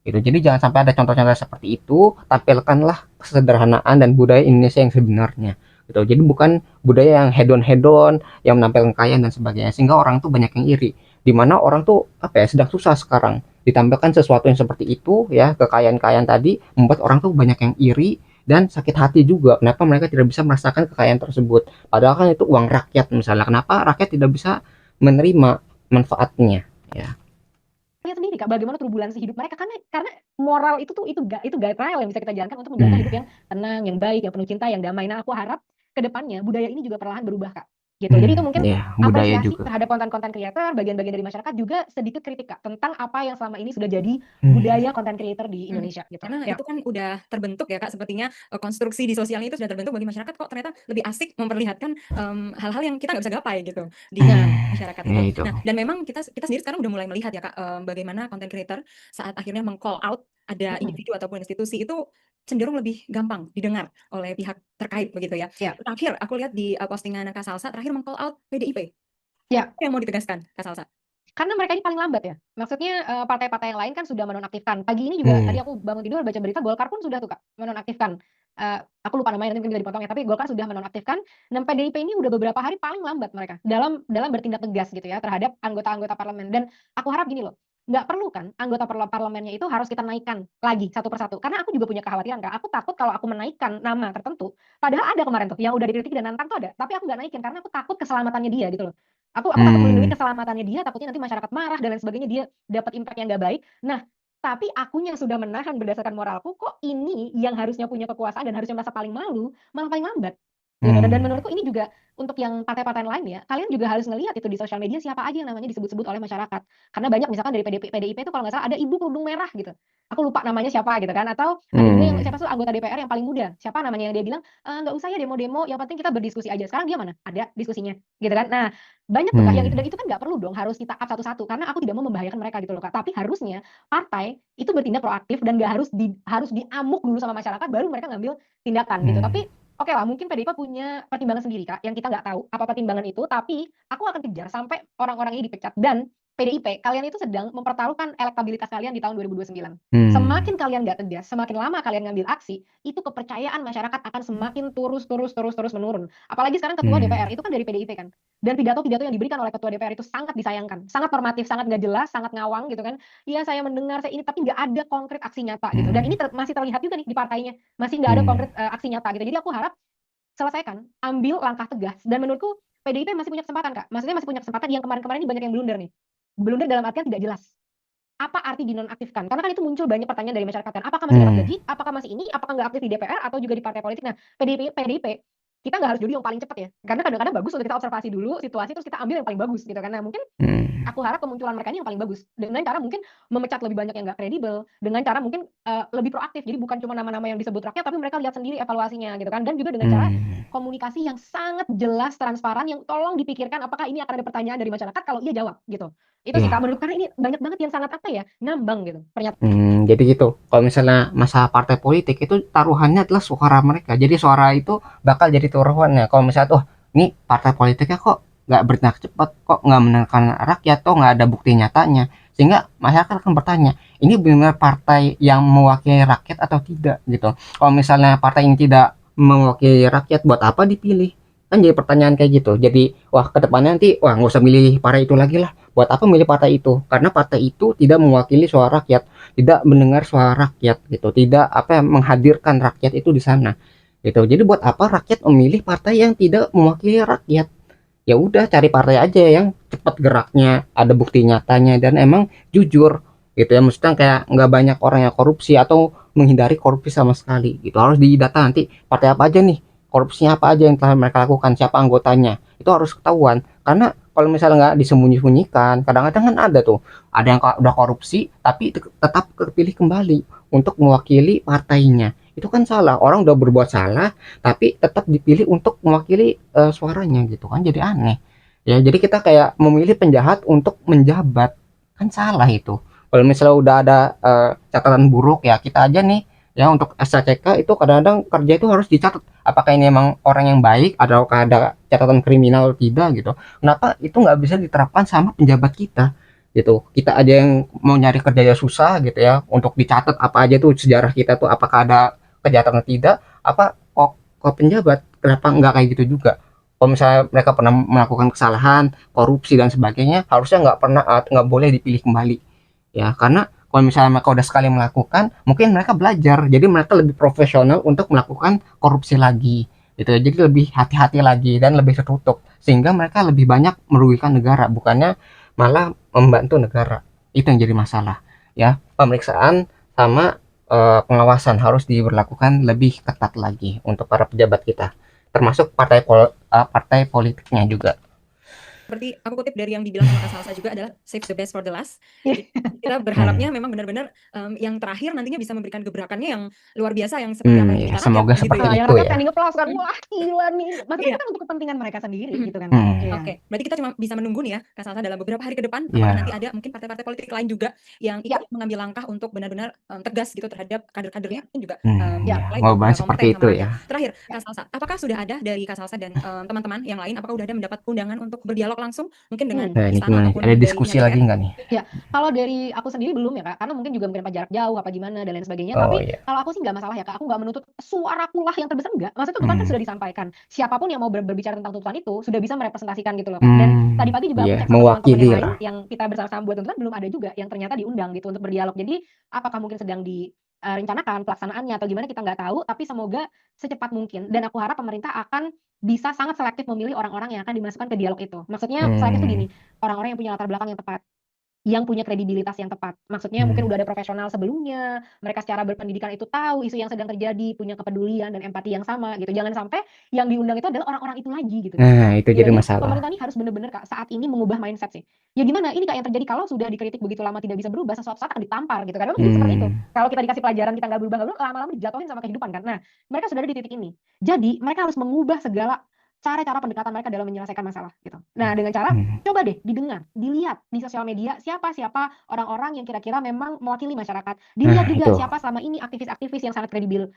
gitu. Jadi jangan sampai ada contoh-contoh seperti itu, tampilkanlah kesederhanaan dan budaya Indonesia yang sebenarnya gitu. Jadi bukan budaya yang hedon-hedon, yang menampilkan kekayaan dan sebagainya, sehingga orang tuh banyak yang iri. Dimana orang tuh apa ya, sedang susah sekarang, ditampilkan sesuatu yang seperti itu ya, kekayaan-kekayaan tadi membuat orang tuh banyak yang iri dan sakit hati juga. Kenapa mereka tidak bisa merasakan kekayaan tersebut? Padahal kan itu uang rakyat misalnya. Kenapa rakyat tidak bisa menerima manfaatnya? Ya. Lihat sendiri Kak, bagaimana turbulensi hidup mereka karena moral itu tuh itu guideline yang bisa kita jalankan untuk menjalankan hidup yang tenang, yang baik, yang penuh cinta, yang damai. Nah, aku harap ke depannya budaya ini juga perlahan berubah Kak. Gitu. Jadi itu mungkin Ya, budaya apresiasi juga. terhadap konten-konten creator, bagian-bagian dari masyarakat juga sedikit kritik Kak tentang apa yang selama ini sudah jadi budaya konten creator di Indonesia gitu. Karena Ya. itu kan udah terbentuk ya Kak, sepertinya konstruksi di sosialnya itu sudah terbentuk bagi masyarakat, kok ternyata lebih asik memperlihatkan hal-hal yang kita nggak bisa gapai gitu di masyarakat Ya itu. itu. Nah, dan memang kita kita sendiri sekarang udah mulai melihat ya Kak, bagaimana content creator saat akhirnya meng-call out ada individu ataupun institusi itu cenderung lebih gampang didengar oleh pihak terkait begitu ya. Ya. Terakhir aku lihat di postingan Kak Salsa terakhir meng-call out PDIP. Ya. Apa yang mau ditegaskan Kak Salsa? Karena mereka ini paling lambat ya. Maksudnya partai-partai yang lain kan sudah menonaktifkan. Pagi ini juga tadi aku bangun tidur baca berita Golkar pun sudah tuh Kak menonaktifkan. Aku lupa namanya nanti mungkin bisa dipotong ya, tapi Golkar sudah menonaktifkan dan PDIP ini udah beberapa hari paling lambat mereka dalam bertindak tegas gitu ya terhadap anggota-anggota parlemen. Dan aku harap gini loh, nggak perlu kan anggota parlemennya itu harus kita naikkan lagi satu persatu. Karena aku juga punya kekhawatiran Kak. Aku takut kalau aku menaikkan nama tertentu, padahal ada kemarin tuh yang udah dikritik dan nantang tuh ada, tapi aku nggak naikin karena aku takut keselamatannya dia gitu loh. Aku takut melindungi keselamatannya dia, takutnya nanti masyarakat marah dan lain sebagainya, dia dapat impact yang nggak baik. Nah, tapi akunya sudah menahan berdasarkan moralku, kok ini yang harusnya punya kekuasaan dan harusnya merasa paling malu, malah paling lambat. Gitu. Dan menurutku ini juga untuk yang partai-partai lain ya, kalian juga harus ngelihat itu di sosial media siapa aja yang namanya disebut-sebut oleh masyarakat. Karena banyak misalkan dari PDIP itu kalau nggak salah ada ibu kerudung merah gitu. Aku lupa namanya siapa gitu kan, atau ada juga yang siapa tuh anggota DPR yang paling muda, siapa namanya yang dia bilang nggak usah ya demo-demo, yang penting kita berdiskusi aja. Sekarang dia mana? Ada diskusinya, gitu kan? Nah, banyak tuh Kak yang itu, dan itu kan nggak perlu dong harus kita up satu-satu karena aku tidak mau membahayakan mereka gitu loh Kak. Tapi harusnya partai itu bertindak proaktif dan nggak harus diamuk dulu sama masyarakat baru mereka ngambil tindakan gitu. Tapi oke lah, mungkin PDIP punya pertimbangan sendiri Kak yang kita nggak tahu apa pertimbangan itu. Tapi aku akan kejar sampai orang-orang ini dipecat. Dan PDIP, kalian itu sedang mempertaruhkan elektabilitas kalian di tahun 2029. Semakin kalian nggak tegas, semakin lama kalian ngambil aksi, itu kepercayaan masyarakat akan semakin terus menurun. Apalagi sekarang ketua DPR itu kan dari PDIP kan. Dan pidato-pidato yang diberikan oleh ketua DPR itu sangat disayangkan, sangat normatif, sangat nggak jelas, sangat ngawang gitu kan. Iya saya mendengar saya ini, tapi nggak ada konkret aksi nyata gitu. Dan ini masih terlihat juga nih di partainya, masih nggak ada konkret aksi nyata gitu. Jadi aku harap selesaikan, ambil langkah tegas. Dan menurutku PDIP masih punya kesempatan Kak. Maksudnya masih punya kesempatan. Yang kemarin-kemarin ini banyak yang blunder nih. Blunder dalam artian tidak jelas. Apa arti dinonaktifkan? Karena kan itu muncul banyak pertanyaan dari masyarakat kan. Apakah masih dapat gaji? Apakah masih ini? Apakah nggak aktif di DPR atau juga di partai politik? Nah, PDIP kita nggak harus jadi yang paling cepat ya. Karena kadang-kadang bagus untuk kita observasi dulu situasi terus kita ambil yang paling bagus gitu kan. Nah, mungkin aku harap kemunculan mereka ini yang paling bagus dengan cara mungkin memecat lebih banyak yang nggak kredibel, dengan cara mungkin lebih proaktif. Jadi bukan cuma nama-nama yang disebut rakyat tapi mereka lihat sendiri evaluasinya gitu kan. Dan juga dengan cara komunikasi yang sangat jelas, transparan, yang tolong dipikirkan apakah ini akan ada pertanyaan dari masyarakat, kalau iya jawab gitu. Itu sih Kak menurut, karena ini banyak banget yang sangat apa ya, ngambang gitu pernyataan. Jadi gitu. Kalau misalnya masalah partai politik itu taruhannya adalah suara mereka. Jadi suara itu bakal jadi taruhannya. Kalau misalnya tuh, ini partai politiknya kok nggak bertindak cepat, kok nggak menenangkan rakyat, kok nggak ada bukti nyatanya, sehingga masyarakat akan bertanya, ini benar partai yang mewakili rakyat atau tidak gitu. Kalau misalnya partai ini tidak mewakili rakyat, buat apa dipilih? Kan jadi pertanyaan kayak gitu. Jadi wah kedepannya nanti wah nggak usah milih partai itu lagi lah. Buat apa milih partai itu? Karena partai itu tidak mewakili suara rakyat, tidak mendengar suara rakyat gitu, tidak apa ya, menghadirkan rakyat itu di sana gitu. Jadi buat apa rakyat memilih partai yang tidak mewakili rakyat? Ya udah cari partai aja yang cepat geraknya, ada bukti nyatanya dan emang jujur gitu ya. Maksudnya kayak nggak banyak orang yang korupsi atau menghindari korupsi sama sekali gitu. Harus didata nanti partai apa aja nih, korupsinya apa aja yang telah mereka lakukan, siapa anggotanya, itu harus ketahuan. Karena kalau misalnya nggak disembunyi-sembunyikan, kadang-kadang kan ada tuh, ada yang udah korupsi tapi tetap kepilih kembali untuk mewakili partainya. Itu kan salah, orang udah berbuat salah tapi tetap dipilih untuk mewakili suaranya gitu kan, jadi aneh ya. Jadi kita kayak memilih penjahat untuk menjabat, kan salah itu. Kalau misalnya udah ada catatan buruk ya, kita aja nih ya untuk SCK itu kadang-kadang kerja itu harus dicatat apakah ini emang orang yang baik atau ada catatan kriminal atau tidak gitu. Kenapa itu nggak bisa diterapkan sama penjabat kita gitu? Kita aja yang mau nyari kerja ya susah gitu ya, untuk dicatat apa aja tuh sejarah kita tuh, apakah ada kejahatan atau tidak, apa kok penjabat kenapa nggak kayak gitu juga? Kalau misalnya mereka pernah melakukan kesalahan, korupsi dan sebagainya, harusnya nggak boleh dipilih kembali ya. Karena kalau misalnya mereka udah sekali melakukan, mungkin mereka belajar, jadi mereka lebih profesional untuk melakukan korupsi lagi gitu ya. Jadi lebih hati-hati lagi dan lebih tertutup, sehingga mereka lebih banyak merugikan negara bukannya malah membantu negara. Itu yang jadi masalah ya. Pemeriksaan sama pengawasan harus diberlakukan lebih ketat lagi untuk para pejabat kita, termasuk partai politiknya juga. Seperti aku kutip dari yang dibilang sama Kak Salsa juga adalah save the best for the last. Jadi kita berharapnya memang benar-benar yang terakhir nantinya bisa memberikan gebrakannya yang luar biasa yang seperti apa yang Ya, kita semoga harapkan gitu seperti ya. yang itu rakyat ya. standing applause kan, wah gila nih. Maksudnya Iya. itu kan untuk kepentingan mereka sendiri gitu kan. Hmm. Iya. Oke, berarti kita cuma bisa menunggu nih ya, Kak Salsa, dalam beberapa hari ke depan, Iya. apakah nanti ada mungkin partai-partai politik lain juga yang Iya. ikut mengambil langkah untuk benar-benar tegas gitu terhadap kader-kadernya, mungkin juga Ya, apply mau untuk bahas seperti kompeten itu sama rakyat. ya. Terakhir, Kak Salsa, apakah sudah ada dari Kak Salsa dan teman-teman yang lain, apakah udah ada mendapat undangan untuk berdialog langsung mungkin dengan Nah, ini istana gimana? ataupun Ada dari diskusi pihak lagi DPR? nggak nih? Kalau dari aku sendiri belum ya Kak, karena mungkin juga mungkin apa jarak jauh apa gimana dan lain sebagainya. Oh Tapi iya. kalau aku sih nggak masalah ya Kak, aku nggak menuntut suaraku lah yang terbesar, enggak. Maksudnya tuntutan kan sudah disampaikan. Siapapun yang mau berbicara tentang tuntutan itu sudah bisa merepresentasikan gitu loh Kak. Dan tadi pagi juga aku Iya, cek sama teman-teman mewakili yang lain lah. yang kita bersama-sama buat tuntutan, belum ada juga yang ternyata diundang gitu untuk berdialog. Jadi apakah mungkin sedang direncanakan pelaksanaannya atau gimana kita nggak tahu, tapi semoga secepat mungkin. Dan aku harap pemerintah akan bisa sangat selektif memilih orang-orang yang akan dimasukkan ke dialog itu. Maksudnya selektif itu gini, orang-orang yang punya latar belakang yang tepat, yang punya kredibilitas yang tepat. Maksudnya mungkin udah ada profesional sebelumnya, mereka secara berpendidikan itu tahu isu yang sedang terjadi, punya kepedulian dan empati yang sama gitu. Jangan sampai yang diundang itu adalah orang-orang itu lagi gitu. Nah, itu Gitu. jadi Jadi masalah. pemerintah ini harus benar-benar Kak saat ini mengubah mindset sih. Ya gimana? Ini Kak yang terjadi kalau sudah dikritik begitu lama tidak bisa berubah, sesuatu saat akan ditampar gitu kan. Memang seperti itu. Kalau kita dikasih pelajaran kita nggak berubah, lama-lama dijatuhin sama kehidupan kan. Nah, mereka sudah ada di titik ini. Jadi mereka harus mengubah segala cara-cara pendekatan mereka dalam menyelesaikan masalah gitu. Nah, dengan cara coba deh didengar, dilihat di sosial media siapa orang-orang yang kira-kira memang mewakili masyarakat. Dilihat juga itu. siapa selama ini aktivis-aktivis yang sangat kredibel,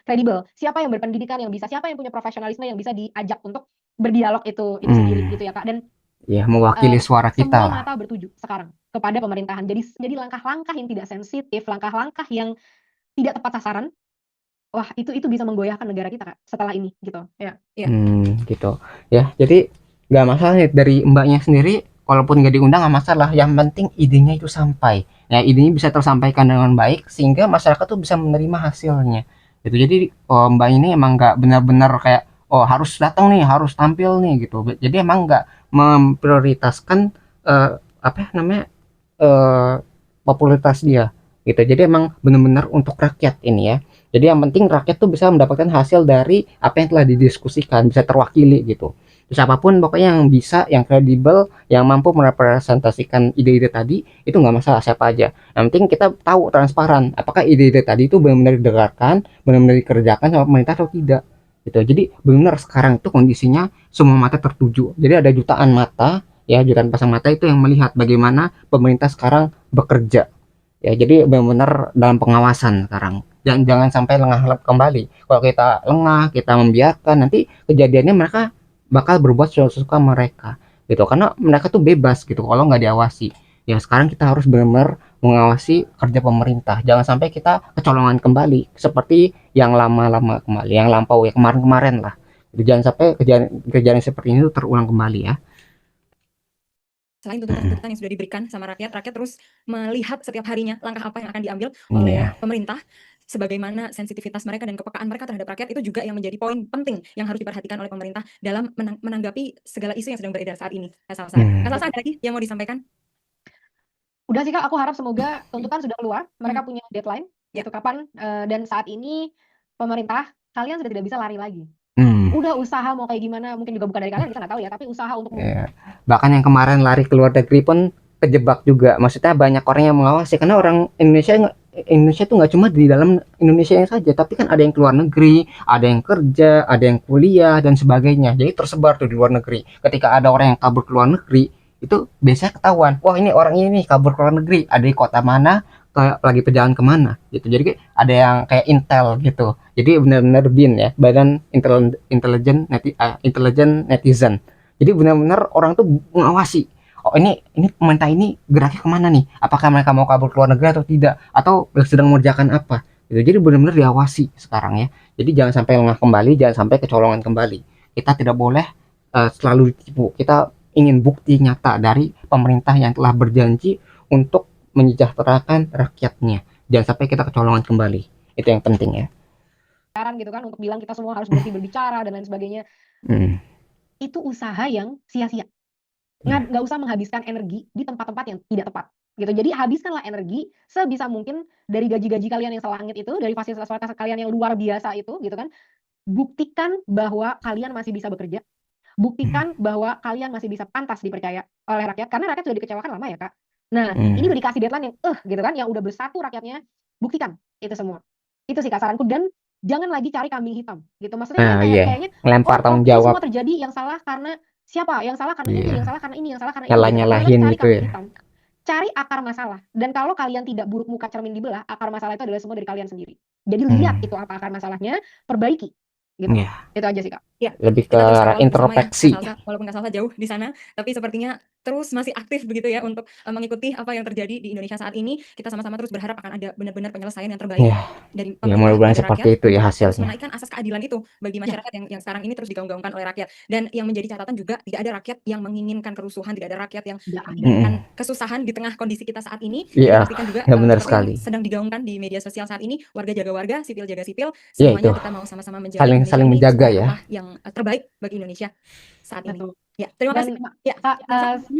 siapa yang berpendidikan yang bisa, siapa yang punya profesionalisme yang bisa diajak untuk berdialog itu sendiri gitu ya Kak. Dan Ya, mewakili suara kita semua lah. mata bertuju sekarang kepada pemerintahan. Jadi langkah-langkah yang tidak sensitif, langkah-langkah yang tidak tepat sasaran, wah itu bisa menggoyahkan negara kita Kak setelah ini gitu. Ya. Gitu. Ya, jadi nggak masalah nih dari Mbaknya sendiri, walaupun nggak diundang nggak masalah. Yang penting idenya itu sampai. Ya, idenya bisa tersampaikan dengan baik sehingga masyarakat tuh bisa menerima hasilnya. Gitu. Jadi Mbak ini emang nggak benar-benar kayak harus datang nih, harus tampil nih gitu. Jadi emang nggak memprioritaskan apa namanya popularitas dia gitu. Jadi emang benar-benar untuk rakyat ini ya. Jadi yang penting rakyat tuh bisa mendapatkan hasil dari apa yang telah didiskusikan, bisa terwakili gitu. Siapapun pokoknya yang bisa, yang kredibel, yang mampu merepresentasikan ide-ide tadi, itu nggak masalah siapa aja. Yang penting kita tahu transparan, apakah ide-ide tadi itu benar-benar didengarkan, benar-benar dikerjakan sama pemerintah atau tidak. Gitu. Jadi benar sekarang itu kondisinya semua mata tertuju. Jadi ada jutaan mata, ya jutaan pasang mata itu yang melihat bagaimana pemerintah sekarang bekerja. Ya, jadi benar-benar dalam pengawasan sekarang. Jangan sampai lengah kembali. Kalau kita lengah, kita membiarkan, nanti kejadiannya mereka bakal berbuat sesuka mereka gitu. Karena mereka tuh bebas gitu kalau nggak diawasi Ya sekarang kita harus benar-benar mengawasi kerja pemerintah. Jangan sampai kita kecolongan kembali seperti yang lama-lama kembali, yang lampau ya kemarin-kemarin lah. Jadi jangan sampai kejadian seperti ini tuh terulang kembali ya. Selain tuntutan-tuntutan yang sudah diberikan sama rakyat, rakyat terus melihat setiap harinya langkah apa yang akan diambil oleh Iya. pemerintah, sebagaimana sensitivitas mereka dan kepekaan mereka terhadap rakyat itu juga yang menjadi poin penting yang harus diperhatikan oleh pemerintah dalam menanggapi segala isu yang sedang beredar saat ini. Kak Salsa, Kak Salsa ada lagi yang mau disampaikan? Udah sih Kak, aku harap semoga tuntutan sudah keluar, mereka punya deadline, Ya. gitu kapan, dan saat ini pemerintah, kalian sudah tidak bisa lari lagi. Hmm. Udah usaha mau kayak gimana, mungkin juga bukan dari kalian, kita nggak tahu ya, tapi usaha untuk Ya. Bahkan yang kemarin lari ke luar negeri pun kejebak juga. Maksudnya banyak orang yang mengawasi karena orang Indonesia tuh nggak cuma di dalam Indonesia saja, tapi kan ada yang keluar negeri, ada yang kerja, ada yang kuliah dan sebagainya. Jadi tersebar tuh di luar negeri. Ketika ada orang yang kabur ke luar negeri, itu biasanya ketahuan. Wah ini orang ini nih kabur ke luar negeri, ada di kota mana, lagi perjalanan kemana gitu. Jadi ada yang kayak intel gitu. Jadi benar-benar BIN ya, Badan Intelijen Netizen. Jadi benar-benar orang tuh mengawasi. Oh ini pemerintah ini geraknya kemana nih? Apakah mereka mau kabur ke luar negeri atau tidak? Atau sedang mengerjakan apa? Gitu. Jadi benar-benar diawasi sekarang ya. Jadi jangan sampai lengah kembali, jangan sampai kecolongan kembali. Kita tidak boleh selalu ditipu. Kita ingin bukti nyata dari pemerintah yang telah berjanji untuk menyejahterakan rakyatnya. Jangan sampai kita kecolongan kembali. Itu yang penting ya. gitu kan, untuk bilang kita semua harus berhenti berbicara dan lain sebagainya. Itu usaha yang sia-sia. Nggak usah menghabiskan energi di tempat-tempat yang tidak tepat gitu. Jadi habiskanlah energi sebisa mungkin dari gaji-gaji kalian yang selangit itu, dari fasilitas-fasilitas kalian yang luar biasa itu gitu kan. Buktikan bahwa kalian masih bisa bekerja. Buktikan bahwa kalian masih bisa pantas dipercaya oleh rakyat, karena rakyat sudah dikecewakan lama ya Kak. Nah, ini udah dikasih deadline yang gitu kan, yang udah bersatu rakyatnya. Buktikan itu semua. Itu sih saranku, dan jangan lagi cari kambing hitam gitu. Maksudnya kayaknya lempar tanggung ini jawab. semua terjadi yang salah karena siapa? Yang salah karena ini, yang salah karena ini, yang salah karena ini. Nyalah-nyalahin Cari gitu ya. hitam. Cari akar masalah. Dan kalau kalian tidak buruk muka cermin dibelah, akar masalah itu adalah semua dari kalian sendiri. Jadi lihat itu apa akar masalahnya, perbaiki. Gitu. Itu aja sih Kak. Ya, lebih ke kita terus arah kawal bersama ya, introspeksi. Kak Salsa, walaupun Kak Salsa jauh di sana, tapi sepertinya terus masih aktif begitu ya untuk mengikuti apa yang terjadi di Indonesia saat ini. Kita sama-sama terus berharap akan ada benar-benar penyelesaian yang terbaik dari Ya pemerintah mudah-mudahan kepada seperti rakyat itu ya untuk terus hasilnya. menaikkan asas keadilan itu bagi masyarakat yang sekarang ini terus digaung-gaungkan oleh rakyat. Dan yang menjadi catatan juga, tidak ada rakyat yang menginginkan kerusuhan, tidak ada rakyat yang menginginkan kesusahan di tengah kondisi kita saat ini. Iya, Pastikan juga benar seperti sekali. yang sedang digaungkan di media sosial saat ini, warga jaga warga, sipil jaga sipil, Iya, semuanya itu. kita mau sama-sama menjaga Saling menjaga ya. yang terbaik bagi Indonesia saat ini. Betul. Ya, terima kasih. Ya, Kak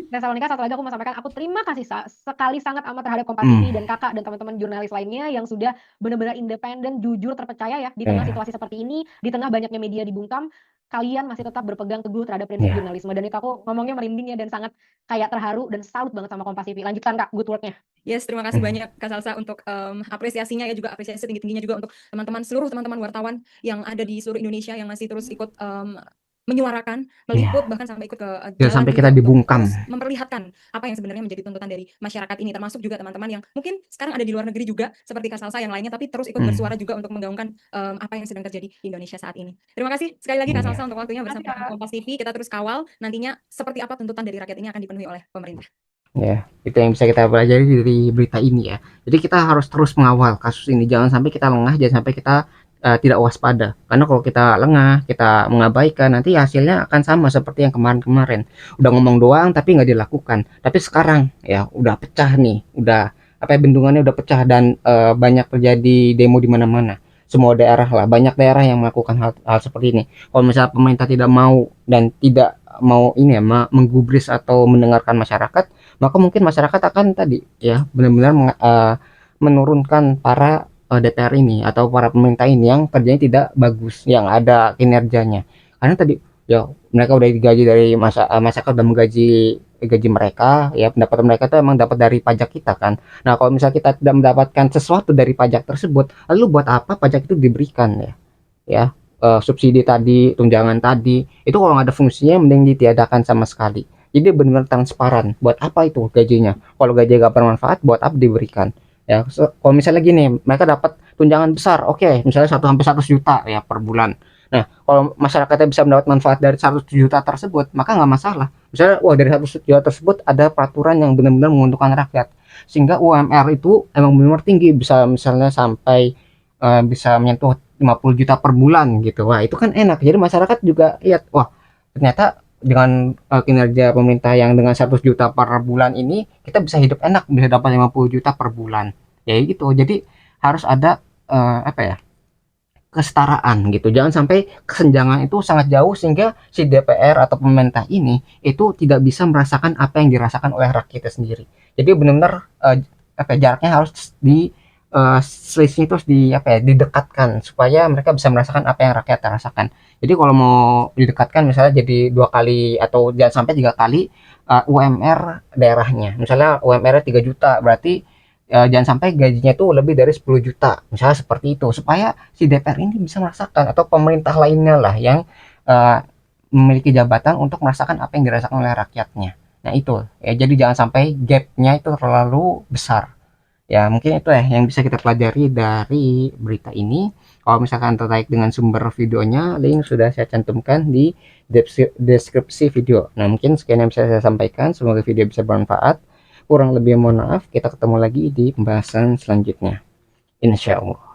Tesalonika, satu lagi aku mau sampaikan, aku terima kasih sekali sangat amat terhadap Kompas TV dan Kakak dan teman-teman jurnalis lainnya yang sudah benar-benar independen, jujur, terpercaya ya di tengah situasi seperti ini, di tengah banyaknya media dibungkam, kalian masih tetap berpegang teguh terhadap prinsip jurnalisme, dan itu aku ngomongnya merinding ya, dan sangat kayak terharu dan salut banget sama Kompas TV. Lanjutkan Kak, good work-nya. Yes, terima kasih banyak Kak Salsa untuk apresiasinya ya, juga apresiasi tinggi-tingginya juga untuk seluruh teman-teman wartawan yang ada di seluruh Indonesia yang masih terus ikut menyuarakan, meliput, bahkan sampai ikut ke jalan sampai juga kita untuk dibungkam. terus memperlihatkan apa yang sebenarnya menjadi tuntutan dari masyarakat ini, termasuk juga teman-teman yang mungkin sekarang ada di luar negeri juga seperti Kak Salsa yang lainnya, tapi terus ikut bersuara juga untuk menggaungkan apa yang sedang terjadi di Indonesia saat ini. Terima kasih sekali lagi Kak Salsa untuk waktunya bersama Kompas TV. Kita terus kawal nantinya seperti apa tuntutan dari rakyat ini akan dipenuhi oleh pemerintah. Ya, itu yang bisa kita pelajari dari berita ini ya. Jadi kita harus terus mengawal kasus ini, jangan sampai kita lengah, jangan sampai kita tidak waspada. Karena kalau kita lengah, kita mengabaikan, nanti hasilnya akan sama seperti yang kemarin-kemarin. Udah ngomong doang tapi nggak dilakukan. Tapi sekarang ya udah pecah nih, udah bendungannya udah pecah dan banyak terjadi demo di mana-mana. Semua daerah lah, banyak daerah yang melakukan hal seperti ini. Kalau misalnya pemerintah tidak mau dan tidak mau ini ya, menggubris atau mendengarkan masyarakat, maka mungkin masyarakat akan tadi ya benar-benar menurunkan para DPR ini atau para pemerintah ini yang kerjanya tidak bagus, yang ada kinerjanya. Karena tadi ya mereka udah digaji dari masyarakat udah menggaji mereka, ya pendapatan mereka itu emang dapat dari pajak kita kan. Nah kalau misalnya kita tidak mendapatkan sesuatu dari pajak tersebut, lalu buat apa pajak itu diberikan ya subsidi tadi, tunjangan tadi, itu kalau nggak ada fungsinya mending ditiadakan sama sekali. Jadi benar-benar transparan. Buat apa itu gajinya? Kalau gaji gak bermanfaat, buat apa diberikan? Ya, kalau misalnya gini, mereka dapat tunjangan besar, oke, misalnya 1 sampai 100 juta ya per bulan. Nah, kalau masyarakatnya bisa mendapat manfaat dari 100 juta tersebut, maka nggak masalah. Misalnya, wah dari 100 juta tersebut ada peraturan yang benar-benar menguntungkan rakyat. Sehingga UMR itu emang benar-benar tinggi, bisa misalnya sampai bisa menyentuh 50 juta per bulan gitu. Wah, itu kan enak. Jadi masyarakat juga lihat, wah ternyata dengan kinerja pemerintah yang dengan 100 juta per bulan ini, kita bisa hidup enak, bisa dapat 50 juta per bulan. Ya gitu. Jadi harus ada apa ya? Kesetaraan gitu. Jangan sampai kesenjangan itu sangat jauh sehingga si DPR atau pemerintah ini itu tidak bisa merasakan apa yang dirasakan oleh rakyatnya sendiri. Jadi benar-benar apa ya, jaraknya harus di selisihnya itu harus di apa ya, didekatkan supaya mereka bisa merasakan apa yang rakyat rasakan. Jadi kalau mau didekatkan misalnya jadi 2 kali atau jangan sampai 3 kali UMR daerahnya. Misalnya UMR-nya 3 juta, berarti jangan sampai gajinya tuh lebih dari 10 juta misalnya seperti itu, supaya si DPR ini bisa merasakan atau pemerintah lainnya lah yang uh, memiliki jabatan untuk merasakan apa yang dirasakan oleh rakyatnya. Nah itu ya, jadi jangan sampai gapnya itu terlalu besar. Ya mungkin itu ya yang bisa kita pelajari dari berita ini. Kalau misalkan tertarik dengan sumber videonya, link sudah saya cantumkan di deskripsi video. Nah mungkin sekian yang bisa saya sampaikan, semoga video bisa bermanfaat. Kurang lebih mohon maaf, kita ketemu lagi di pembahasan selanjutnya. Insya Allah.